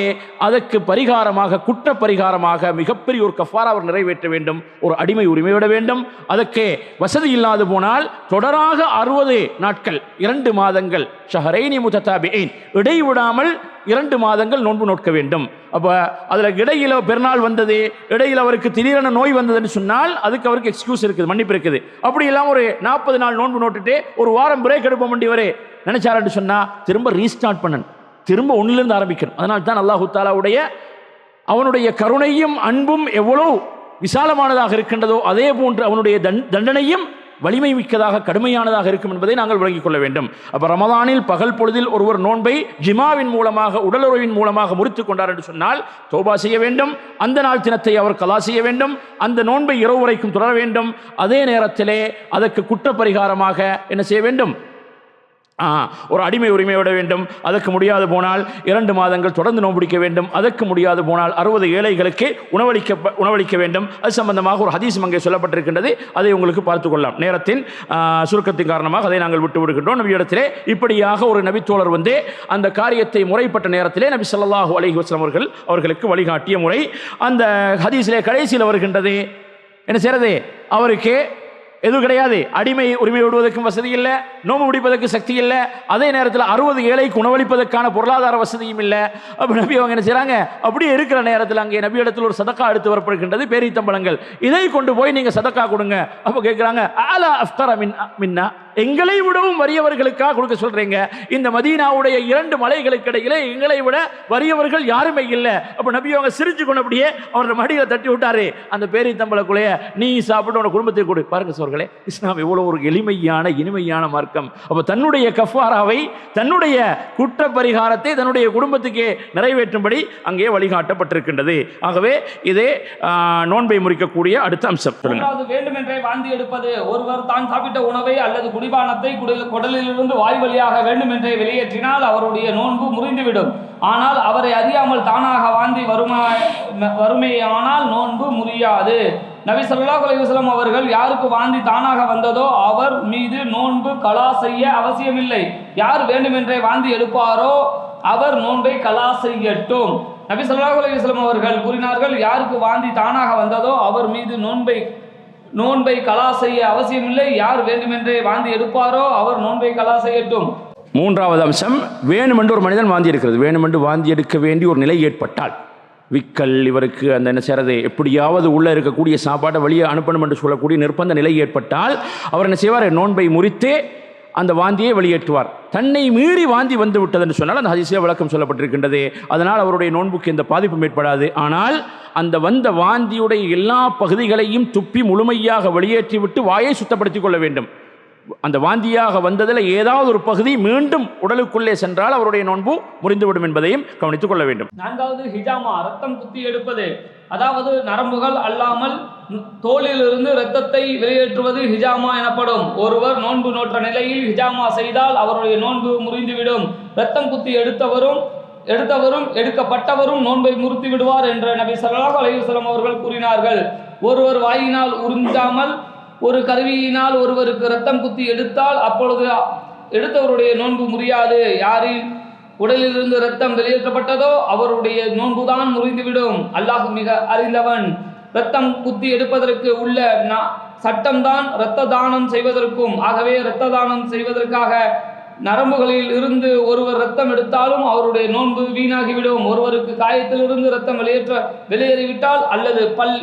அதற்கு பரிகாரமாக, குற்ற பரிகாரமாக மிகப்பெரிய ஒரு கஃபாரா அவர் நிறைவேற்ற வேண்டும். ஒரு அடிமை உரிமை விட வேண்டும். அதற்கு வசதி இல்லாது போனால் தொடராக 60 நாட்கள், 2 மாதங்கள், ஷஹரைனி முத்ததாபியின், இடைவிடாமல் 2 மாதங்கள் நோன்பு நோக்க வேண்டும். அப்போ அதில் இடையில பெருநாள் வந்தது, இடையில் அவருக்கு திடீரென நோய் வந்ததுன்னு சொன்னால் அதுக்கு அவருக்கு எக்ஸ்கியூஸ் இருக்குது, மன்னிப்பு இருக்குது. அப்படி இல்லாமல் ஒரு 40 நாள் நோன்பு நோட்டுட்டு ஒரு வாரம் பிரேக் எடுப்ப வேண்டியவரே நினைச்சாருன்னு சொன்னால் திரும்ப ரீஸ்டார்ட் பண்ணணும், திரும்ப ஒன்றிலிருந்து ஆரம்பிக்கணும். அதனால் தான் அல்லாஹு தாலாவுடைய அவனுடைய கருணையும் அன்பும் எவ்வளோ விசாலமானதாக இருக்கின்றதோ அதே போன்று அவனுடைய தண்டனையும் வலிமை மிக்கதாக, கடுமையானதாக இருக்கும் என்பதை நாங்கள் விளங்கிக் கொள்ள வேண்டும். அப்போ ரமதானில் பகல் பொழுதில் ஒருவர் நோன்பை ஜிமாவின் மூலமாக, உடலுறவின் மூலமாக முறித்துக் கொண்டார் என்று சொன்னால் தௌபா செய்ய வேண்டும். அந்த நாள் தினத்தை அவர் கலா செய்ய வேண்டும். அந்த நோன்பை இரவு வரைக்கும் தொடர வேண்டும். அதே நேரத்திலே அதற்கு குற்றப்பரிகாரமாக என்ன செய்ய வேண்டும்? ஒரு அடிமை உரிமை விட வேண்டும். அதற்கு முடியாது போனால் 2 மாதங்கள் தொடர்ந்து நோம்பிடிக்க வேண்டும். அதற்கு முடியாது போனால் 60 ஏழைகளுக்கு உணவளிக்க வேண்டும். அது சம்பந்தமாக ஒரு ஹதீஸ் அங்கே சொல்லப்பட்டிருக்கின்றது. அதை உங்களுக்கு பார்த்துக் கொள்ளலாம். நேரத்தின் சுருக்கத்தின் காரணமாக அதை நாங்கள் விட்டு விடுகின்றோம். நபியிடத்திலே இப்படியாக ஒரு நபித்தோழர் வந்து அந்த காரியத்தை முறைப்பட்ட நேரத்திலே நபி ஸல்லல்லாஹு அலைஹி வஸல்லம் அவர்களுக்கு வழிகாட்டிய முறை அந்த ஹதீஸிலே கடைசியில் வருகின்றது. என்ன செய்யறது? அவருக்கு எதுவும் கிடையாது, அடிமை உரிமை விடுவதற்கும் வசதி இல்லை, நோம்பு பிடிப்பதற்கு சக்தி இல்லை, அதே நேரத்தில் 60 ஏழைக்கு உணவளிப்பதற்கான பொருளாதார வசதியும் இல்லை. அப்போ நபி அவங்க என்ன செய்கிறாங்க? அப்படியே இருக்கிற நேரத்தில் அங்கே நபி இடத்தில் ஒரு சதக்கா எடுத்து வரப்படுகின்றது, பேரித்தம்பழங்கள். இதை கொண்டு போய் நீங்கள் சதக்கா கொடுங்க. அப்போ கேட்குறாங்க, ஆலா அஃப்தர மின்னா, எங்களை விடவும் வறியவர்களுக்காக கொடுக்க சொல்றீங்க? இந்த மதீனாவுடைய 2 மலைகளுக்கு இடையிலே எங்களை விட வறியவர்கள் யாருமே இல்லை. அப்போ நபி அவங்க சிரிச்சு கொண்டு அப்படியே அவரோட மடியில் தட்டி விட்டாரு, அந்த பேரித்தம்பழக்குள்ளைய நீ சாப்பிட்டு உன குடும்பத்தை கொடு. பாருங்க சோர்களே, இஸ்லாம் எவ்வளவு ஒரு எளிமையான இனிமையான மார்க்கம். அப்போ தன்னுடைய கஃபாராவை, தன்னுடைய குற்ற பரிகாரத்தை தன்னுடைய குடும்பத்துக்கே நிறைவேற்றும்படி அங்கே வழிகாட்டப்பட்டிருக்கின்றது. ஆகவே இதே நோன்பை முறிக்கக்கூடிய அடுத்த அம்சம். வேண்டுமென்றே வாந்தி எடுப்பது. ஒருவர் தான் சாப்பிட்ட உணவை அல்லது குடிபானத்தை குடலிலிருந்து வாய் வழியாக வேண்டுமென்றே வெளியேற்றினால் அவருடைய நோன்பு முறிந்துவிடும். ஆனால் அவரை அறியாமல் தானாக வாந்தி வறுமையானால் நோன்பு முறியாது. நபி ஸல்லல்லாஹு அலைஹி வஸல்லம் அவர்கள் யாருக்கு வாந்தி தானாக வந்ததோ அவர் மீது நோன்பு கலா செய்ய அவசியமில்லை. யார் வேண்டுமென்றே வாந்தி எடுப்பாரோ அவர் நோன்பை கலா செய்யட்டும். நபி ஸல்லல்லாஹு அலைஹி வஸல்லம் அவர்கள் கூறினார்கள், யாருக்கு வாந்தி தானாக வந்ததோ அவர் மீது நோன்பை கலா செய்ய அவசியமில்லை. யார் வேண்டுமென்றே வாந்தி எடுப்பாரோ அவர் நோன்பை கலா செய்யட்டும். மூன்றாவது அம்சம், வேணுமென்று ஒரு மனிதன் வாந்தி எடுக்கிறது. வேணுமென்று வாந்தி எடுக்க வேண்டிய ஒரு நிலை ஏற்பட்டால், விக்கல், இவருக்கு அந்த என்ன செய்கிறது, எப்படியாவது உள்ளே இருக்கக்கூடிய சாப்பாட்டை வெளியே அனுப்பணும் என்று சொல்லக்கூடிய நிர்பந்த நிலை ஏற்பட்டால் அவர் என்ன செய்வார்? நோன்பை முறித்தே அந்த வாந்தியை வெளியேற்றுவார். தன்னை மீறி வாந்தி வந்து விட்டது என்று சொன்னால் அந்த ஹதீஸிலே விளக்கம் சொல்லப்பட்டிருக்கின்றது. அதனால் அவருடைய நோன்புக்கு எந்த பாதிப்பும் ஏற்படாது. ஆனால் அந்த வந்த வாந்தியுடைய எல்லா பகுதிகளையும் துப்பி முழுமையாக வெளியேற்றிவிட்டு வாயை சுத்தப்படுத்திக் கொள்ள வேண்டும். அந்த வாந்தியாக வந்ததில் ஏதாவது ஒரு பகுதி மீண்டும் உடலுக்குள்ளே சென்றால் அவருடைய நோன்பு முறிந்துவிடும் என்பதையும் கவனித்துக் கொள்ள வேண்டும். 4வது ஹிஜாமா, ரத்தம் குத்தி எடுப்பது. அதாவது நரம்புகள் அல்லாமல் தோலிலிருந்து இரத்தத்தை வெளியேற்றுவது ஹிஜாமா எனப்படும். ஒருவர் நோன்பு நோற்ற நிலையில் ஹிஜாமா செய்தால் அவருடைய நோன்பு முறிந்துவிடும். ரத்தம் குத்தி எடுத்தவரும் எடுக்கப்பட்டவரும் நோன்பை முறித்து விடுவார் என்று நபி ஸல்லல்லாஹு அலைஹி வஸல்லம் அவர்கள் கூறினார்கள். ஒருவர் வாயினால் உறிஞ்சாமல் ஒரு கருவியினால் ஒருவருக்கு ரத்தம் குத்தி எடுத்தால் அப்பொழுது எடுத்தவருடைய நோன்பு முறியாது. யாரின் உடலிலிருந்து ரத்தம் வெளியேற்றப்பட்டதோ அவருடைய நோன்புதான் முறிந்துவிடும். அல்லாஹ் மிக அறிந்தவன். ரத்தம் குத்தி எடுப்பதற்கு உள்ள சட்டம்தான் இரத்த தானம் செய்வதற்கும். ஆகவே இரத்த தானம் செய்வதற்காக நரம்புகளில் இருந்து ஒருவர் ரத்தம் எடுத்தாலும் அவருடைய நோன்பு வீணாகிவிடும். ஒருவருக்கு காயத்திலிருந்து ரத்தம் வெளியேறிவிட்டால் அல்லது பல்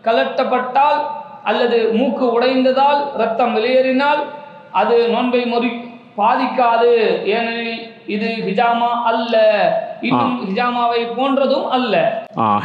கலட்டப்பட்டால் அல்லது மூக்கு உடைந்ததால் ரத்தம் வெளியேறினால் அது நோன்பை பாதிக்காது. ஏனெனில் இது ஹிஜாமா அல்ல, இன்னும் ஹிஜாமாவை போன்றதும் அல்ல.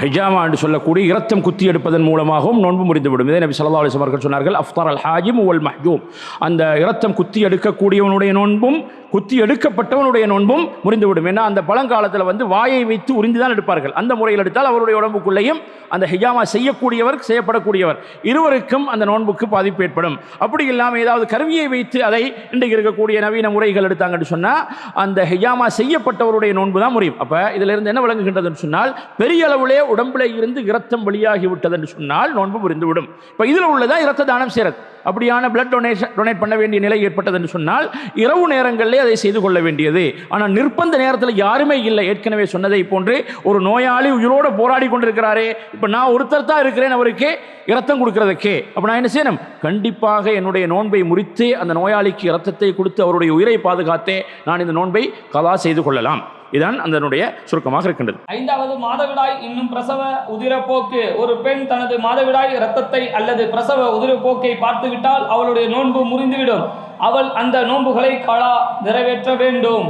ஹிஜாமா என்று சொல்லக்கூடிய இரத்தம் குத்தி எடுப்பதன் மூலமாகவும் நோன்பு முறிந்துவிடும். இதை நபி ஸல்லல்லாஹு அலைஹி வஸல்லம் அவர்கள் சொன்னார்கள், அஃப்தர் அல் ஹாஜிம் வல் மஹ்ஜூம். அந்த இரத்தம் குத்தி எடுக்கக்கூடியவனுடைய நோன்பும் குத்தி எடுக்கப்பட்டவனுடைய நோன்பும் முறிந்துவிடும். ஏன்னா அந்த பழங்காலத்தில் வந்து வாயை வைத்து உறிந்து தான் எடுப்பார்கள். அந்த முறையில் எடுத்தால் அவருடைய உடம்புக்குள்ளேயும் அந்த ஹிஜாமா செய்யப்படக்கூடியவர் இருவருக்கும் அந்த நோன்புக்கு பாதிப்பு ஏற்படும். அப்படி இல்லாமல் ஏதாவது கருவியை வைத்து அதை இன்றைக்கு இருக்கக்கூடிய நவீன முறைகள் எடுத்தாங்கன்னு சொன்னால் அந்த ஹிஜாமா செய்யப்பட்டவருடைய நோன்பு தான் முறியும். அப்போ இதில் இருந்து என்ன விளங்குகின்றது என்று சொன்னால், பெரிய அளவிலே உடம்பில் இருந்து இரத்தம் வெளியாகி விட்டது என்று சொன்னால் நோன்பு முறிந்துவிடும். இப்போ இதில் உள்ளதா இரத்த தானம் செய்கிறது. அப்படியான பிளட் டொனேட் பண்ண வேண்டிய நிலை ஏற்பட்டது என்று சொன்னால் இரவு நேரங்களிலே அதை செய்து கொள்ள வேண்டியது. ஆனால் நிர்பந்த நேரத்தில் யாருமே இல்லை. ஏற்கனவே சொன்னதை போன்று ஒரு நோயாளி உயிரோடு போராடி கொண்டிருக்கிறாரே, இப்போ நான் ஒருத்தர் தான் இருக்கிறேன் அவருக்கு இரத்தம் கொடுக்கிறதுக்கே, அப்போ நான் என்ன செய்யணும்? கண்டிப்பாக என்னுடைய நோன்பை முறித்து அந்த நோயாளிக்கு இரத்தத்தை கொடுத்து அவருடைய உயிரை பாதுகாத்தே நான் இந்த நோன்பை கலா செய்து கொள்ளலாம். இதான் அதனுடைய சுருக்கமாக இருக்கின்றது. 5வது மாதவிடாய் இன்னும் பிரசவ உதிரப்போக்கு. ஒரு பெண் தனது மாதவிடாய் இரத்தத்தை அல்லது பிரசவ உதிரப்போக்கை பார்த்துவிட்டால் அவளுடைய நோன்பு முறிந்துவிடும். அவள் அந்த நோன்புகளை கலா நிறைவேற்ற வேண்டும்.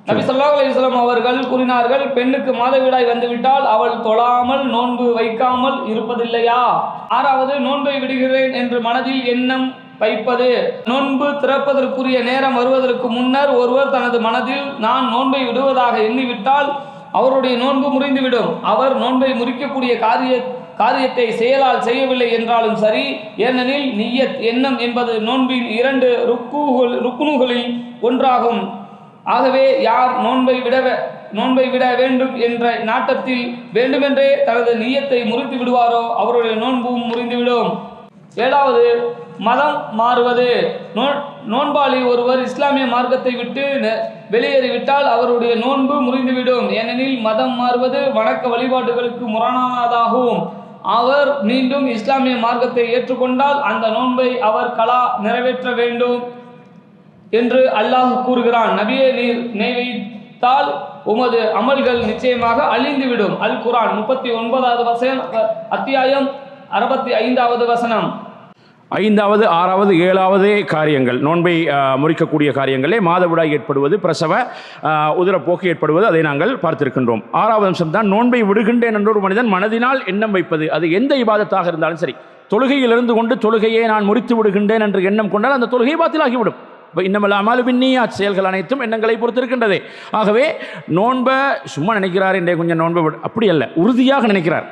நபி ஸல்லல்லாஹு அலைஹி வஸல்லம் அவர்கள் கூறினார்கள், பெண்ணுக்கு மாதவிடாய் வந்துவிட்டால் அவள் தொழாமல் நோன்பு வைக்காமல் இருப்பதில்லையா? 6வது நோன்பை விடுகிறேன் என்று மனதில் எண்ணம் வைப்பது. நோன்பு திறப்பதற்குரிய நேரம் வருவதற்கு முன்னர் ஒருவர் தனது மனதில் நான் நோன்பை விடுவதாக எண்ணிவிட்டால் அவருடைய நோன்பு முறிந்துவிடும். அவர் நோன்பை முறிக்கக்கூடிய காரியத்தை செயலால் செய்யவில்லை என்றாலும் சரி, ஏனெனில் நிய்யத் எண்ணம் என்பது நோன்பின் 2 ருக்குனுகளில் ஒன்றாகும். ஆகவே யார் நோன்பை விட வேண்டும் என்ற நாட்டத்தில் வேண்டுமென்றே தனது நிய்யத்தை முறித்து விடுவாரோ அவருடைய நோன்பும் முறிந்துவிடும். 7வது மதம் மாறுவது. நோன்பாளி ஒருவர் இஸ்லாமிய மார்க்கத்தை விட்டு வெளியேறிவிட்டால் அவருடைய நோன்பு முறிந்துவிடும். ஏனெனில் மதம் மாறுவது வணக்க வழிபாடுகளுக்கு முரணானதாகும். அவர் மீண்டும் இஸ்லாமிய மார்க்கத்தை ஏற்றுக்கொண்டால் அந்த நோன்பை அவர் கலா நிறைவேற்ற வேண்டும் என்று அல்லாஹ் கூறுகிறான். நபியே, நீர் நினைவைத்தால் உமது அமல்கள் நிச்சயமாக அழிந்துவிடும். அல் குர்ஆன் 39வது வசனம், அத்தியாயம் 65வது வசனம். 5வது, 6வது, 7வது காரியங்கள், நோன்பை முறிக்கக்கூடிய காரியங்களே மாதவிடாய் ஏற்படுவது, பிரசவ உதிரப்போக்கு ஏற்படுவது, அதை நாங்கள் பார்த்திருக்கின்றோம். 6வது அம்சம் தான் நோன்பை விடுகின்றேன் என்ற ஒரு மனிதன் மனதினால் எண்ணம் வைப்பது. அது எந்த இபாதத்தாக இருந்தாலும் சரி, தொழுகையில் இருந்து கொண்டு தொழுகையை நான் முறித்து விடுகின்றேன் என்று எண்ணம் கொண்டால் அந்த தொழுகை பாத்திலாகிவிடும். இப்போ இன்னமல் அமாலு பின்னியாத், செயல்கள் அனைத்தும் எண்ணங்களை பொறுத்திருக்கின்றதே. ஆகவே நோன்பை சும்மா நினைக்கிறார், இன்றைய கொஞ்சம் நோன்பை அப்படி அல்ல, உறுதியாக நினைக்கிறார்.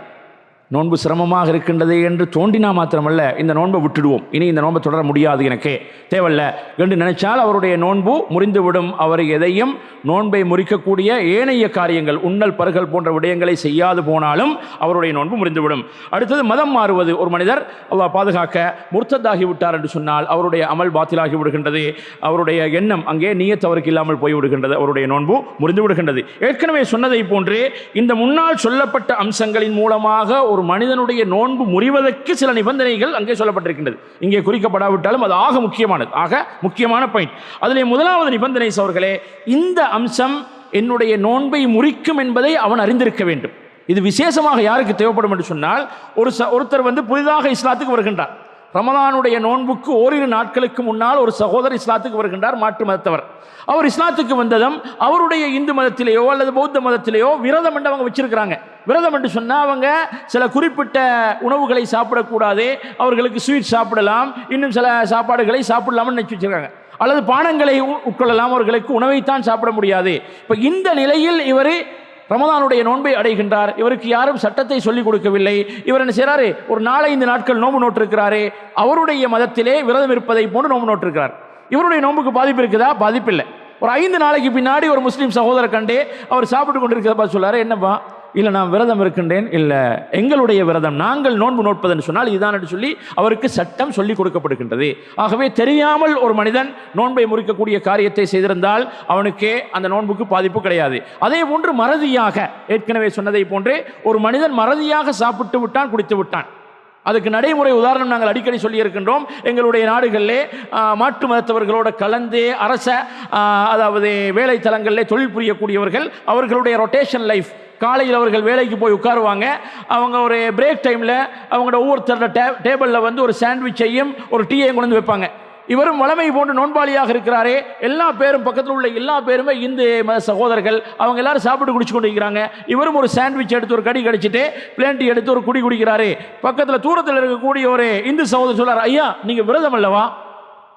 நோன்பு சிரமமாக இருக்கின்றது என்று தோண்டினா மாத்திரமல்ல, இந்த நோன்பை விட்டுடுவோம், இனி இந்த நோன்பை தொடர முடியாது, எனக்கே தேவையில்ல என்று நினைச்சால் அவருடைய நோன்பு முறிந்துவிடும். அவர் எதையும் நோன்பை முறிக்கக்கூடிய ஏனைய காரியங்கள், உண்ணல் பருகல் போன்ற விடயங்களை செய்யாது போனாலும் அவருடைய நோன்பு முறிந்துவிடும். அடுத்தது மதம் மாறுவது. ஒரு மனிதர் அல்லாஹ் பாதுகாக்க முர்த்ததாகி விட்டார் என்று சொன்னால் அவருடைய அமல் பாத்திலாகி விடுகின்றது. அவருடைய எண்ணம் அங்கே நியத் அவருக்கு இல்லாமல் போய்விடுகின்றது, அவருடைய நோன்பு முறிந்து விடுகின்றது. ஏற்கனவே சொன்னதை போன்றே இந்த முன்னால் சொல்லப்பட்ட அம்சங்களின் மூலமாக ஒரு மனிதனுடைய நோன்பு முறிவதற்கு சில நிபந்தனைகள் அங்கே சொல்லப்பட்டிருக்கின்றது. இங்கே குறிக்கப்படாவிட்டாலும் அது ஆக முக்கியமான பாயிண்ட். அதிலே முதலாவது நிபந்தனை சகோதரர்களே, இந்த அம்சம் என்னுடைய நோன்பை முறிக்கும் என்பதை அவன் அறிந்திருக்க வேண்டும். இது விசேஷமாக யாருக்கு தேவைப்படும் என்று சொன்னால், ஒருத்தர் புதிதாக இஸ்லாத்துக்கு வருகின்றார். ரமதானுடைய நோன்புக்கு ஓரிரு நாட்களுக்கு முன்னால் ஒரு சகோதரர் இஸ்லாத்துக்கு வருகின்றார், மாற்று மதத்தவர். அவர் இஸ்லாத்துக்கு வந்ததும் அவருடைய இந்து மதத்திலேயோ அல்லது பௌத்த மதத்திலேயோ விரதம் என்று அவங்க வச்சிருக்கிறாங்க. விரதம் என்று சொன்னால் அவங்க சில குறிப்பிட்ட உணவுகளை சாப்பிடக்கூடாது, அவர்களுக்கு ஸ்வீட் சாப்பிடலாம், இன்னும் சில சாப்பாடுகளை சாப்பிடலாம்னு நினைச்சு வச்சிருக்காங்க. அல்லது பானங்களை உட்கொள்ளலாம், அவர்களுக்கு உணவைத்தான் சாப்பிட முடியாது. இப்போ இந்த நிலையில் இவர் ரமதானுடைய நோன்பை அடைகின்றார். இவருக்கு யாரும் சட்டத்தை சொல்லிக் கொடுக்கவில்லை. இவர் என்ன செய்கிறாரு? ஒரு 4-5 நாட்கள் நோன்பு நோட்டிருக்கிறாரு. அவருடைய மதத்திலே விரதம் இருப்பதை போன்று நோன்பு நோட்டிருக்கிறார். இவருடைய நோன்புக்கு பாதிப்பு இருக்குதா? பாதிப்பில்லை. ஒரு 5 நாளைக்கு பின்னாடி ஒரு முஸ்லீம் சகோதரர் கண்டே அவர் சாப்பிட்டு கொண்டிருக்கிறப்ப சொல்லாரு, என்னப்பா இல்லை நான் விரதம் இருக்கின்றேன், இல்லை எங்களுடைய விரதம் நாங்கள் நோன்பு நோட்பதுன்னு சொன்னால் இதுதான் என்று சொல்லி அவருக்கு சட்டம் சொல்லிக் கொடுக்கப்படுகின்றது. ஆகவே தெரியாமல் ஒரு மனிதன் நோன்பை முறிக்கக்கூடிய காரியத்தை செய்திருந்தால் அவனுக்கே அந்த நோன்புக்கு பாதிப்பு கிடையாது. அதே போன்று மறதியாக, ஏற்கனவே சொன்னதை போன்று ஒரு மனிதன் மறதியாக சாப்பிட்டு விட்டான், குடித்து விட்டான், அதுக்கு நடைமுறை உதாரணம் நாங்கள் அடிக்கடி சொல்லி இருக்கின்றோம். எங்களுடைய நாடுகளிலே மாற்று மதத்தவர்களோட கலந்து அரச அதாவது வேலை தலங்களிலே தொழில் புரியக்கூடியவர்கள், அவர்களுடைய ரொட்டேஷன் லைஃப், காலையில் அவர்கள் வேலைக்கு போய் உட்காருவாங்க. அவங்க ஒரு பிரேக் டைமில் அவங்களோட ஒவ்வொருத்தரோட டேபிளில் ஒரு சாண்ட்விச்சையும் ஒரு டீயையும் கொண்டு வந்து வைப்பாங்க. இவரும் வளமை போன்று நோன்பாளியாக இருக்கிறாரே, எல்லா பேரும் பக்கத்தில் உள்ள எல்லா பேருமே இந்து மத சகோதரர்கள், அவங்க எல்லாரும் சாப்பிட்டு குடிச்சு கொண்டு இருக்கிறாங்க. இவரும் ஒரு சாண்ட்விச் எடுத்து ஒரு கடி கடிச்சிட்டு பிளேன் டீ எடுத்து ஒரு குடி குடிக்கிறாரு. பக்கத்தில் தூரத்தில் இருக்கக்கூடிய ஒரு இந்து சகோதரர் சொல்றாரு, ஐயா நீங்கள் விரதம் அல்லவா?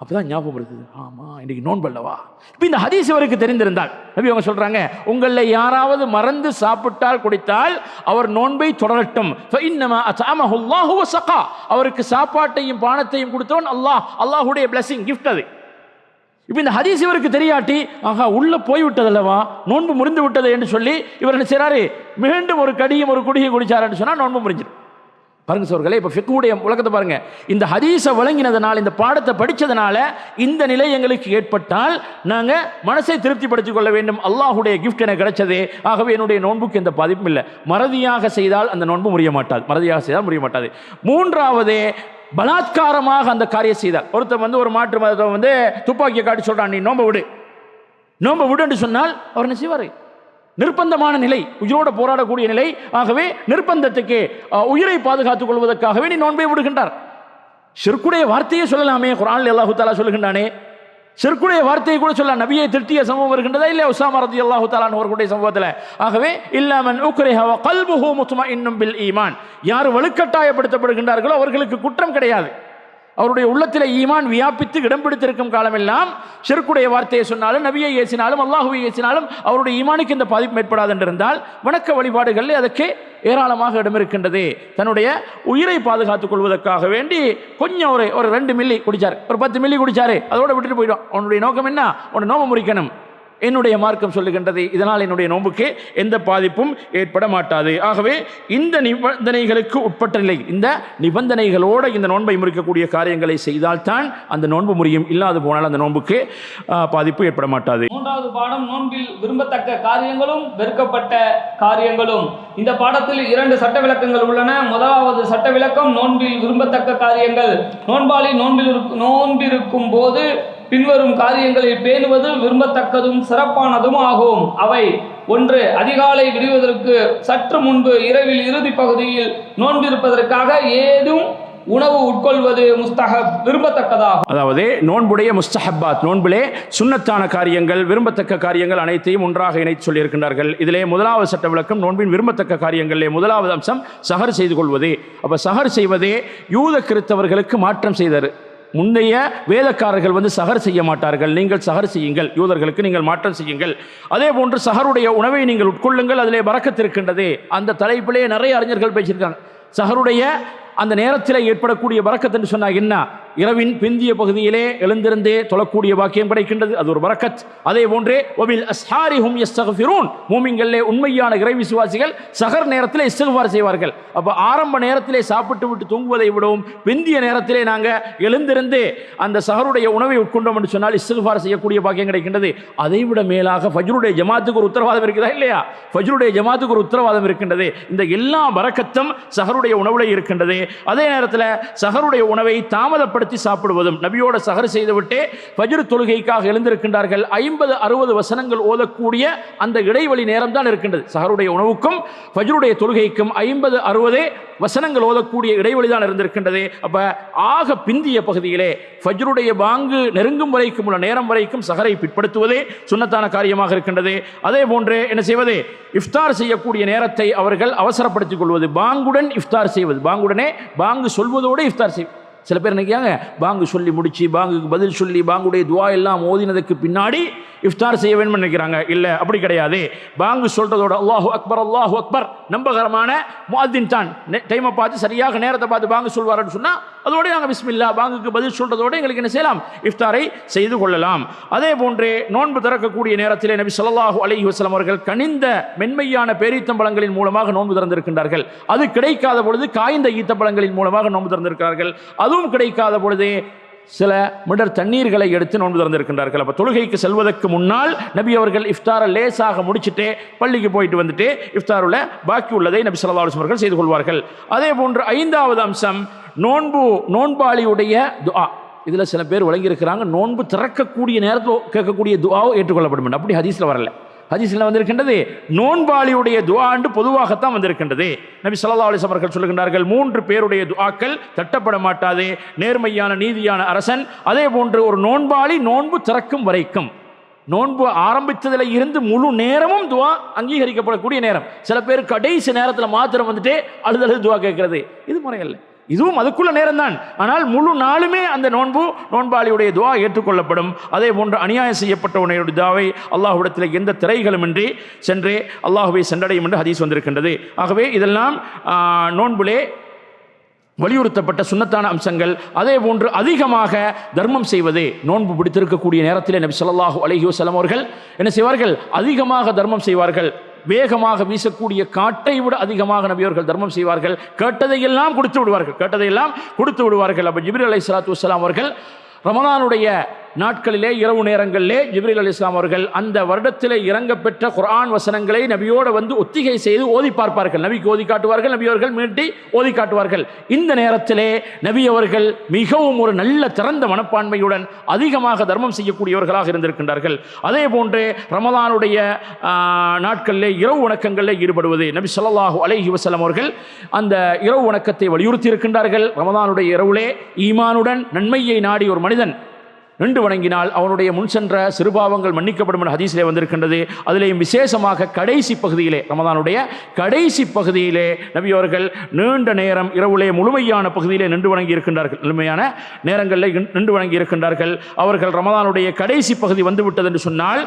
அப்பதான் ஞாபகம் இருக்குது, ஆமா இன்னைக்கு நோன்பு அல்லவா. இப்போ இந்த ஹதீஸ் இவருக்கு தெரிந்திருந்தால் நபி அவங்க சொல்றாங்க, உங்களில் யாராவது மறந்து சாப்பிட்டால் குடித்தால் அவர் நோன்பை தொடரட்டும். அவருக்கு சாப்பாட்டையும் பானத்தையும் கொடுத்தவன் அல்லாஹ், அல்லாஹுடைய பிளஸிங், கிஃப்ட். அது இப்போ இந்த ஹதீஸ் இவருக்கு தெரியாட்டி ஆஹா உள்ள போய்விட்டதல்லவா, நோன்பு முறிந்து விட்டது என்று சொல்லி இவர் என்ன செய்றாரு, மீண்டும் ஒரு கடியும் ஒரு குடியும் குடிச்சாருன்னு சொன்னால் நோன்பு முறிஞ்சிடும். பாருங்க சோர்களே, இப்போ ஃபிக்ஹுடைய உலகத்தை பாருங்க. இந்த ஹதீஸை வழங்கினதுனால, இந்த பாடத்தை படித்ததுனால இந்த நிலை எங்களுக்கு ஏற்பட்டால் நாங்கள் மனசை திருப்திப்படுத்திக் கொள்ள வேண்டும். அல்லாஹுடைய கிஃப்ட் எனக்கு கிடைச்சது, ஆகவே என்னுடைய நோன்புக்கு எந்த பாதிப்பும் இல்லை. மறதியாக செய்தால் அந்த நோன்பு முறிய மாட்டாது, மறதியாக செய்தால் முறிய மாட்டாது. மூன்றாவது, பலாத்காரமாக அந்த காரியம் செய்தால், ஒருத்தர் ஒரு மாற்று மதத்தை துப்பாக்கியை காட்டி சொல்றான், நீ நோன்பை விடுன்னு சொன்னால் அவர் என்ன செய்வார்? நிர்பந்தமான நிலை, உயிரோடு போராடக்கூடிய நிலை. ஆகவே நிர்பந்தத்துக்கு உயிரை பாதுகாத்துக் கொள்வதற்காகவே நீ நோன்பை விடுகின்றார். ஷிர்க்குடைய வார்த்தையை சொல்லலாமே, குர்ஆனில் அல்லாஹ் தஆலா சொல்லுகின்றானே, ஷிர்க்குடைய வார்த்தையை கூட சொல்ல. நபியை திட்டிய சம்பவம் வருகின்றதா இல்லையா உஸாமா ரலியல்லாஹு தஆலா அவர்களுடைய சம்பவத்தில்? ஆகவே இல்லா மன் உக்ரிஹ வ கல்புஹு முத்மஇன்னும் பில் ஈமான், யார் வலுக்கட்டாயப்படுத்தப்படுகின்றார்களோ அவர்களுக்கு குற்றம் கிடையாது. அவருடைய உள்ளத்தில் ஈமான் வியாபித்து இடம் பிடித்திருக்கும் காலமெல்லாம் ஷிர்க்குடைய வார்த்தையை சொன்னாலும், நபியை ஏசினாலும், அல்லாஹுவை ஏசினாலும் அவருடைய ஈமானுக்கு இந்த பாதிப்பு ஏற்படாது என்றிருந்தால், வணக்க வழிபாடுகளில் அதற்கு ஏராளமாக இடம் இருக்கின்றது. தன்னுடைய உயிரை பாதுகாத்துக் கொள்வதற்காக வேண்டி கொஞ்சம் ஒரு 2 மில்லி குடிச்சார், ஒரு 10 மில்லி குடிச்சாரு, அதோட விட்டுட்டு போயிடும். அவனுடைய நோக்கம் என்ன? உன்னை நோம்பு முறிக்கணும். என்னுடைய மார்க்கம் சொல்லுகின்றது, இதனால் என்னுடைய நோன்புக்கு எந்த பாதிப்பும் ஏற்பட மாட்டாது. ஆகவே இந்த நிபந்தனைகளுக்கு உட்பட்ட நிலை, இந்த நிபந்தனைகளோடு இந்த நோன்பை முறிக்கக்கூடிய காரியங்களை செய்தால்தான் அந்த நோன்பு முறியும். இல்லாது போனால் அந்த நோன்புக்கு பாதிப்பு ஏற்பட மாட்டாது. மூன்றாவது பாடம், நோன்பில் விரும்பத்தக்க காரியங்களும் வெறுக்கப்பட்ட காரியங்களும். இந்த பாடத்தில் 2 சட்ட விளக்கங்கள் உள்ளன. முதலாவது சட்ட விளக்கம், நோன்பில் விரும்பத்தக்க காரியங்கள். நோன்பாளி நோன்பிருக்கும் போது பின்வரும் காரியங்களை பேணுவது விரும்பத்தக்கதும் சிறப்பானதும் ஆகும். அவை: 1. அதிகாலை விடுவதற்கு சற்று முன்பு இரவில் இறுதி பகுதியில் நோன்பிருப்பதற்காக ஏதும் உணவு உட்கொள்வது முஸ்தஹப், விரும்பத்தக்கதாகும். அதாவது நோன்புடைய முஸ்தஹப்பாத், நோன்பிலே சுன்னத்தான காரியங்கள், விரும்பத்தக்க காரியங்கள் அனைத்தையும் ஒன்றாக இணைத்து சொல்லியிருக்கின்றார்கள். இதிலே முதலாவது சட்ட விளக்கம், நோன்பின் விரும்பத்தக்க காரியங்களிலே முதலாவது அம்சம் சஹர் செய்து கொள்வது. அப்போ சஹர் செய்வதே யூத கிறிஸ்தவர்களுக்கு மாற்றம் செய்தார். முந்தைய வேதக்காரர்கள் சஹர் செய்ய மாட்டார்கள், நீங்கள் சஹர் செய்யுங்கள், யூதர்களுக்கு நீங்கள் மாற்றம் செய்யுங்கள். அதே போன்று சஹருடைய உணவை நீங்கள் உட்கொள்ளுங்கள், அதிலே பரக்கத் இருக்கின்றது. அந்த தலைப்பிலே நிறைய அறிஞர்கள் பேசியிருக்காங்க. சஹருடைய அந்த நேரத்தில் ஏற்படக்கூடிய பரக்கத் என்று சொன்னால் என்ன? இரவின் பிந்திய பகுதியிலே எழுந்திருந்தே தொழக்கூடிய பாக்கியம் கிடைக்கின்றது, அது ஒரு பரக்கத். அதே போன்றே வபில் அஸ்ஹாரிஹும் யஸ்தக்ஃபிரூன், மூமின்களிலே உண்மையான இறை விசுவாசிகள் சஹர் நேரத்தில் இஸ்திக்ஃபார் செய்வார்கள். அப்போ ஆரம்ப நேரத்திலே சாப்பிட்டு விட்டு தூங்குவதை விடவும் பிந்திய நேரத்திலே நாங்கள் எழுந்திருந்து அந்த சஹருடைய உணவை உட்கொண்டோம் என்று சொன்னால் இஸ்திக்ஃபார் செய்யக்கூடிய பாக்கியம் கிடைக்கின்றது. அதைவிட மேலாக ஃபஜ்ருடைய ஜமாத்துக்கு ஒரு உத்தரவாதம் இருக்குதா இல்லையா? ஃபஜ்ருடைய ஜமாத்துக்கு ஒரு உத்தரவாதம் இருக்கின்றது. இந்த எல்லா பரக்கத்தும் சஹருடைய உணவுல இருக்கின்றது. அதே நேரத்தில் சஹருடைய உணவை தாமதப்படுத்தி சாப்பிடுவதும், நபியோட சஹர் செய்துவிட்டு ஃபஜ்ர் தொழுகைக்காக எழுந்திருக்கின்றார்கள், 50-60 வசனங்கள் ஓதக்கூடிய அந்த இடைவெளி நேரம் தான் இருக்கின்றது. சஹருடைய உணவுக்கும் ஃபஜ்ருடைய தொழுகைக்கும் 50-60 வசனங்கள் ஓதக்கூடிய இடைவெளி தான் இருந்திருக்கின்றது. அப்ப ஆக பிந்திய பகுதியிலே ஃபஜ்ருடைய பாங்கு நெருங்கும் வரைக்கும் உள்ள நேரம் வரைக்கும் சஹரை பிற்படுத்துவதே சுன்னத்தான காரியமாக இருக்கின்றது. அதே போன்று என்ன செய்வது? இஃப்தார் செய்யக்கூடிய நேரத்தை அவர்கள் அவசரப்படுத்திக் கொள்வது, பாங்குடன் இஃப்தார் செய்வது, பாங்குடனே பாங்கு சொல்வதோடு இஃப்தார் செய்வது. சில பேர் நினைக்கிறாங்க, பாங்கு சொல்லி முடிச்சு பாங்குக்கு பதில் சொல்லி பாங்குடைய துவா எல்லாம் ஓதினதுக்கு பின்னாடி இஃப்தார் செய்ய வேண்டும் நினைக்கிறாங்க. இல்லை, அப்படி கிடையாது. பாங்கு சொல்றதோட அல்லாஹு அக்பர் நம்பகரமான முஅத்தின் தான் டைமை பார்த்து சரியாக நேரத்தை பார்த்து பாங்கு சொல்வார்னு சொன்னால் அதோட நாங்கள் பிஸ்மில்லா பாங்குக்கு பதில் சொல்றதோடு எங்களுக்கு என்ன செய்யலாம்? இஃப்தாரை செய்து கொள்ளலாம். அதே போன்றே நோன்பு திறக்கக்கூடிய நேரத்திலே நபி ஸல்லல்லாஹு அலைஹி வஸல்லம் அவர்கள் கனிந்த மென்மையான பேரீத்தம்பழங்களின் மூலமாக நோன்பு திறந்திருக்கின்றார்கள். அது கிடைக்காத பொழுது காய்ந்த ஈத்தப்பழங்களின் மூலமாக நோன்பு திறந்திருக்கிறார்கள். அதுவும் கிடைக்காத பொழுது சில மிடர் தண்ணீர்களை எடுத்து நோன்பு திறந்திருக்கின்றார்கள். அப்போ தொழுகைக்கு செல்வதற்கு முன்னால் நபி அவர்கள் இஃப்தாரை லேசாக முடிச்சுட்டு பள்ளிக்கு போயிட்டு வந்துட்டு இஃப்தாருள்ள பாக்கி உள்ளதை நபி ஸல்லல்லாஹு அலைஹி வஸல்லம் செய்து கொள்வார்கள். அதே போன்று 5வது அம்சம் நோன்பாளியுடைய துஆ. இதில் சில பேர் வழங்கியிருக்கிறாங்க, நோன்பு திறக்கக்கூடிய நேரத்தில் கேட்கக்கூடிய துஆவை ஏற்றுக்கொள்ளப்படும். அப்படி ஹதீஸில் வரல. ஹதீஸில் வந்திருக்கின்றது நோன்பாளியுடைய துஆண்டு பொதுவாகத்தான் வந்திருக்கின்றது. நபி ஸல்லல்லாஹு அலைஹி வஸல்லம் அவர்கள் சொல்லுகின்றார்கள், 3 பேருடைய துஆக்கள் தட்டப்பட மாட்டாது. நேர்மையான நீதியான அரசன், அதே போன்று ஒரு நோன்பாளி நோன்பு திறக்கும் வரைக்கும், நோன்பு ஆரம்பித்ததில் இருந்து முழு நேரமும் துஆ அங்கீகரிக்கப்படக்கூடிய நேரம். சில பேர் கடைசி நேரத்தில் மாத்திரம் வந்துட்டு அழுது துஆ கேட்கிறது, இது முறையல்ல. இதுவும் அதுக்குள்ள நேரம் தான், ஆனால் முழு நாளுமே அந்த நோன்பாளியுடைய துஆ ஏற்றுக்கொள்ளப்படும். அதே போன்று அநியாயம் செய்யப்பட்டவனுடைய துஆவை அல்லாஹ்விடத்தில் எந்த திரைகளுமின்றி சென்று அல்லாஹ்வை சென்றடையும் என்று ஹதீஸ் வந்திருக்கின்றது. ஆகவே இதெல்லாம் நோன்பிலே வலியுறுத்தப்பட்ட சுன்னத்தான அம்சங்கள். அதே போன்று அதிகமாக தர்மம் செய்வது. நோன்பு பிடித்திருக்கக்கூடிய நேரத்தில் நபி ஸல்லல்லாஹு அலைஹி வஸல்லம் அவர்கள் என்ன செய்வார்கள்? அதிகமாக தர்மம் செய்வார்கள். வேகமாக வீசக்கூடிய காட்டை விட அதிகமாக நபி அவர்கள் தர்மம் செய்வார்கள். கேட்டதையெல்லாம் கொடுத்து விடுவார்கள். அப்போ ஜிப்ரீல் அலைஹிஸ்ஸலாத்து வஸ்ஸலாம் அவர்கள் ரமலானுடைய நாட்களிலே இரவு நேரங்களிலே ஜிப்ரீல் அலைஹிஸ்ஸலாம் அவர்கள் அந்த வருடத்திலே இறங்கப்பெற்ற குர்ஆன் வசனங்களை நபியோடு வந்து ஒத்திகை செய்து ஓதி பார்ப்பார்கள். நபிக்கு ஓதி காட்டுவார்கள், நபி அவர்கள் மீட்டி ஓதி காட்டுவார்கள். இந்த நேரத்திலே நபி அவர்கள் மிகவும் ஒரு நல்ல திறந்த மனப்பான்மையுடன் அதிகமாக தர்மம் செய்யக்கூடியவர்களாக இருந்திருக்கின்றார்கள். அதே போன்று ரமலானுடைய நாட்களிலே இரவு வணக்கங்களில் ஈடுபடுவது. நபி ஸல்லல்லாஹு அலைஹி வஸல்லம் அவர்கள் அந்த இரவு வணக்கத்தை வலியுறுத்தி இருக்கின்றார்கள். ரமலானுடைய இரவுலே ஈமானுடன் நன்மையை நாடி ஒரு மனிதன் நின்று வணங்கினால் அவனுடைய முன் சென்ற சிறுபாவங்கள் மன்னிக்கப்படும் என்ற ஹதீஸிலே வந்திருக்கின்றது. அதிலேயும் விசேஷமாக கடைசி பகுதியிலே, ரமதானுடைய கடைசி பகுதியிலே நபி அவர்கள் நீண்ட நேரம் இரவுலே முழுமையான பகுதியிலே நின்று வணங்கி இருக்கின்றார்கள். முழுமையான நேரங்களில் நின்று வணங்கி இருக்கின்றார்கள். அவர்கள் ரமதானுடைய கடைசி பகுதி வந்துவிட்டது என்று சொன்னால்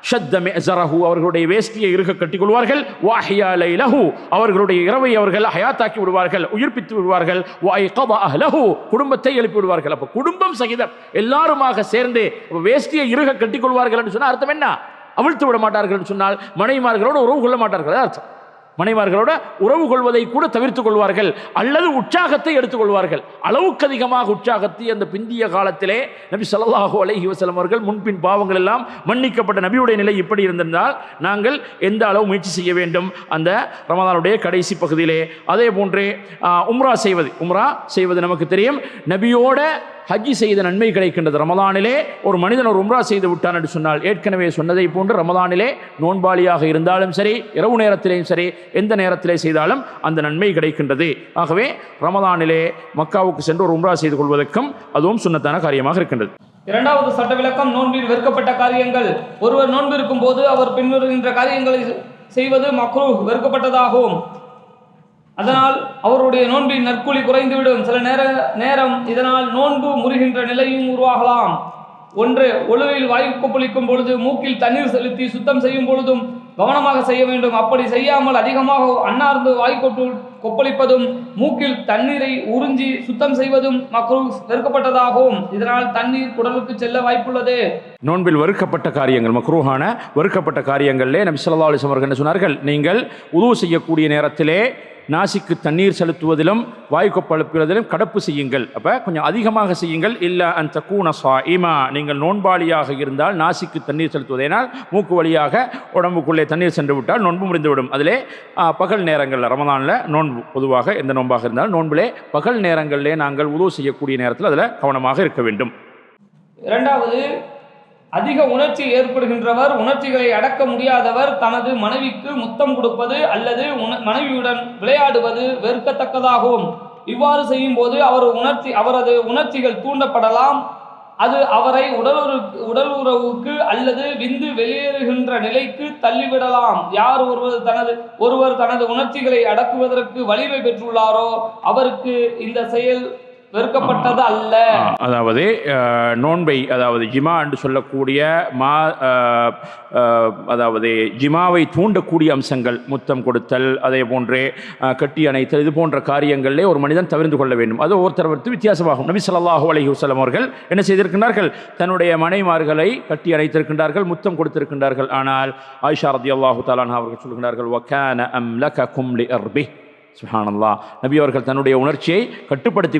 ஷத்த மிஅஸரஹு, அவர்களுடைய வேஷ்டியை இறுக கட்டிக்கொள்வார்கள். வஅஹ்யா லைலஹு, அவர்களுடைய இரவை அவர்கள் ஹயாத்தாக்கி விடுவார்கள், உயிர்ப்பித்து விடுவார்கள். வஅய்கத அஹ்லஹு, குடும்பத்தை எழுப்பி விடுவார்கள். அப்போ குடும்பம் சகிதம் எல்லாருமாக சேர்ந்து வேஷ்டியை இறுக கட்டிக்கொள்வார்கள் என்று சொன்னால் அர்த்தம் என்ன? அவிழ்த்து விட மாட்டார்கள் என்று சொன்னால் மனைவிமார்களோடு உறவு கொள்ள மாட்டார்கள் அர்த்தம். மனைவிமார்களோட உறவு கொள்வதை கூட தவிர்த்துக் கொள்வார்கள், அல்லது உற்சாகத்தை எடுத்துக்கொள்வார்கள். அளவுக்கு அதிகமாக உற்சாகத்தை அந்த பிந்திய காலத்திலே நபி ஸல்லல்லாஹு அலைஹி வஸல்லம் அவர்கள் முன்பின் பாவங்கள் எல்லாம் மன்னிக்கப்பட்ட நபியுடைய நிலை இப்படி இருந்திருந்தால் நாங்கள் எந்த அளவு முயற்சி செய்ய வேண்டும் அந்த ரமதானுடைய கடைசி பகுதியிலே. அதே போன்று உம்ரா செய்வது நமக்கு தெரியும். நபியோட ஹஜ்ஜி செய்த நன்மை கிடைக்கின்றது. ரமதானிலே ஒரு மனிதன் ஒரு உம்ரா செய்து விட்டான் என்று சொன்னால் ஏற்கனவே சொன்னதை போன்று ரமதானிலே நோன்பாளியாக இருந்தாலும் சரி, இரவு நேரத்திலேயும் சரி, எந்த நேரத்திலே செய்தாலும் அந்த நன்மை கிடைக்கின்றது. ஆகவே ரமதானிலே மக்காவுக்கு சென்று ஒரு உம்ரா செய்து கொள்வதற்கும் அதுவும் சுன்னத்தான காரியமாக இருக்கின்றது. இரண்டாவது சட்ட விளக்கம், நோன்பில் வெறுக்கப்பட்ட காரியங்கள். ஒருவர் நோன்பு இருக்கும் போது அவர் பின்வருகின்ற காரியங்களை செய்வது மக்ரூஹ், வெறுக்கப்பட்டதாகும். அதனால் அவருடைய நோன்பின் நற்கூலி குறைந்துவிடும். சில நேரம் இதனால் நோன்பு முறிகின்ற நிலையும் உருவாகலாம். ஒன்று, ஒழுவில் வாயு கொப்பளிக்கும் பொழுது மூக்கில் தண்ணீர் செலுத்தி சுத்தம் செய்யும் பொழுதும் கவனமாக செய்ய வேண்டும். அப்படி செய்யாமல் அதிகமாக அன்னார்ந்து வாய் கொப்பளிப்பதும் மூக்கில் தண்ணீரை உறிஞ்சி சுத்தம் செய்வதும் மக்ரூஹ், வெறுக்கப்பட்டதாகும். இதனால் தண்ணீர் குடலுக்கு செல்ல வாய்ப்புள்ளது. நோன்பில் வெறுக்கப்பட்ட காரியங்கள், மக்ரூஹான வெறுக்கப்பட்ட காரியங்களிலே நபி ஸல்லல்லாஹு அலைஹி வஸல்லம் அவர்கள் என்ன சொன்னார்கள்? நீங்கள் உது செய்யக்கூடிய நேரத்திலே நாசிக்கு தண்ணீர் செலுத்துவதிலும் வாயு கொப்பளிப்பதிலும் கடப்பு செய்யுங்கள். அப்போ கொஞ்சம் அதிகமாக செய்யுங்கள். இல்லா அன் தகூன ஸாயிமா, நீங்கள் நோன்பாளியாக இருந்தால் நாசிக்கு தண்ணீர் செலுத்துவதனால் மூக்கு வழியாக உடம்புக்குள்ளே தண்ணீர் சென்று விட்டால் நோன்பு முடிந்துவிடும். அதிலே பகல் நேரங்களில், ரமதானில் நோன்பு பொதுவாக எந்த நோன்பாக இருந்தாலும் நோன்பிலே பகல் நேரங்களிலே நாங்கள் உது செய்யக்கூடிய நேரத்தில் அதில் கவனமாக இருக்க வேண்டும். இரண்டாவது, அதிக உணர்ச்சி ஏற்படுகின்றவர், உணர்ச்சிகளை அடக்க முடியாதவர் தனது மனைவிக்கு முத்தம் கொடுப்பது அல்லது மனைவியுடன் விளையாடுவது வெறுக்கத்தக்கதாகும். இவ்வாறு செய்யும் போது அவரது உணர்ச்சிகள் தூண்டப்படலாம். அது அவரை உடல் உறவுக்கு அல்லது விந்து வெளியேறுகின்ற நிலைக்கு தள்ளிவிடலாம். யார் ஒருவர் தனது உணர்ச்சிகளை அடக்குவதற்கு வலிமை பெற்றுள்ளாரோ அவருக்கு இந்த செயல் வெறுக்கப்பட்டது அல்ல. அதாவது நோன்பை, அதாவது ஜிமா என்று சொல்லக்கூடிய அதாவது ஜிமாவை தூண்டக்கூடிய அம்சங்கள், முத்தம் கொடுத்தல், அதே போன்றே கட்டி அணைத்தல், இது போன்ற காரியங்களிலே ஒரு மனிதன் தவிர்த்து கொள்ள வேண்டும். அது ஒவ்வொருத்தர் வித்தியாசமாகும். நபி ஸல்லல்லாஹு அலைஹி வஸல்லம் அவர்கள் என்ன செய்திருக்கின்றார்கள்? தன்னுடைய மனைவிமார்களை கட்டி அணைத்திருக்கின்றார்கள், முத்தம் கொடுத்திருக்கின்றார்கள். ஆனால் ஆயிஷா ரலியல்லாஹு தஆலா அன்ஹா அவர்கள் சொல்கின்றார்கள், வகான அம்லககும் லிஅர்பிஹ். சுப்ஹானல்லாஹ், நபி அவர்கள் தன்னுடைய உணர்ச்சியை கட்டுப்படுத்தி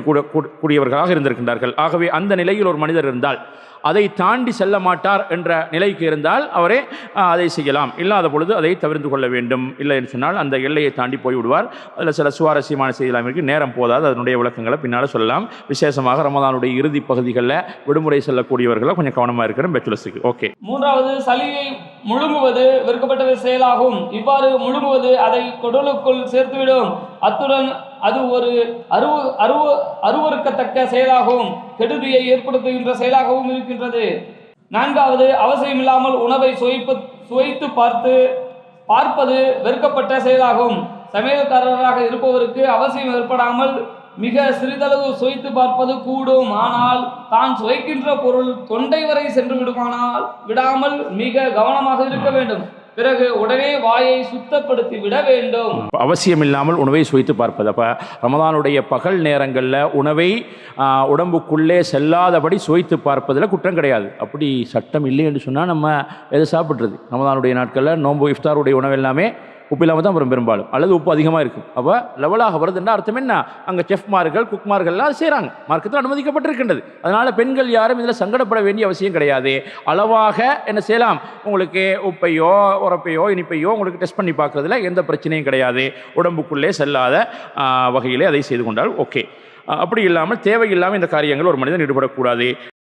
கூடியவர்களாக இருந்திருக்கின்றார்கள். ஆகவே அந்த நிலையில் ஒரு மனிதர் இருந்தால், அதை தாண்டி செல்ல மாட்டார் என்ற நிலைக்கு இருந்தால் அவரே அதை செய்யலாம். இல்லாத பொழுது அதை தவிர்த்து கொள்ள வேண்டும். இல்லை என்று சொன்னால் அந்த எல்லையை தாண்டி போய்விடுவார். அதில் சில சுவாரஸ்யமான செய்தியெல்லாம் இருக்குது, நேரம் போதாது, அதனுடைய விளக்கங்களை பின்னால் சொல்லலாம். விசேஷமாக ரமதானுடைய இறுதி பகுதிகளில் விடுமுறை செல்லக்கூடியவர்களை கொஞ்சம் கவனமாக இருக்கிற பெச்சுலஸுக்கு. ஓகே. மூன்றாவது, சளியை முழுங்குவது வெறுக்கப்பட்ட செயலாகும். இவ்வாறு முழுங்குவது அதை குடலுக்குள் சேர்த்துவிடும். அத்துடன் அது ஒரு அருவருக்கத்தக்க செயலாகவும் கெடுதியை ஏற்படுத்துகின்ற செயலாகவும் இருக்கின்றது. நான்காவது, அவசியமில்லாமல் உணவை சுவைத்து பார்ப்பது வெறுக்கப்பட்ட செயலாகும். சமையல்காரராக இருப்பவருக்கு அவசியம் ஏற்படாமல் மிக சிறிதளவு சுவைத்து பார்ப்பது கூடும். ஆனால் தான் சுவைக்கின்ற பொருள் தொண்டை வரை சென்று விடாமல் மிக கவனமாக இருக்க வேண்டும். பிறகு உடனே வாயை சுத்தப்படுத்தி விட வேண்டும். அவசியம் இல்லாமல் உணவை சுவைத்து பார்ப்பது. அப்போ ரமதானுடைய பகல் நேரங்களில் உணவை உடம்புக்குள்ளே செல்லாதபடி சுவைத்து பார்ப்பதில் குற்றம் கிடையாது. அப்படி சட்டம் இல்லை என்று சொன்னால் நம்ம எதை சாப்பிட்றது? ரமதானுடைய நாட்களில் நோன்பு இஃப்தாருடைய உணவு எல்லாமே உப்பு இல்லாமல் தான் வரும் பெரும்பாலும், அல்லது உப்பு அதிகமாக இருக்கும். அப்போ லெவலாக வருதுன்னா அர்த்தம் என்ன? அங்கே செஃப்மார்கள் குக்மார்கள்லாம் அது செய்கிறாங்க, மார்க்கத்தில் அனுமதிக்கப்பட்டிருக்கின்றது. அதனால் பெண்கள் யாரும் இதில் சங்கடப்பட வேண்டிய அவசியம் கிடையாது. அளவாக என்ன செய்யலாம், உங்களுக்கு உப்பையோ உரப்பையோ இனிப்பையோ உங்களுக்கு டெஸ்ட் பண்ணி பார்க்குறதுல எந்த பிரச்சனையும் கிடையாது. உடம்புக்குள்ளே செல்லாத வகையிலே அதை செய்து கொண்டால் ஓகே. அப்படி இல்லாமல் தேவையில்லாமல் இந்த காரியங்கள் ஒரு மனிதன் ஈடுபடக்கூடாது.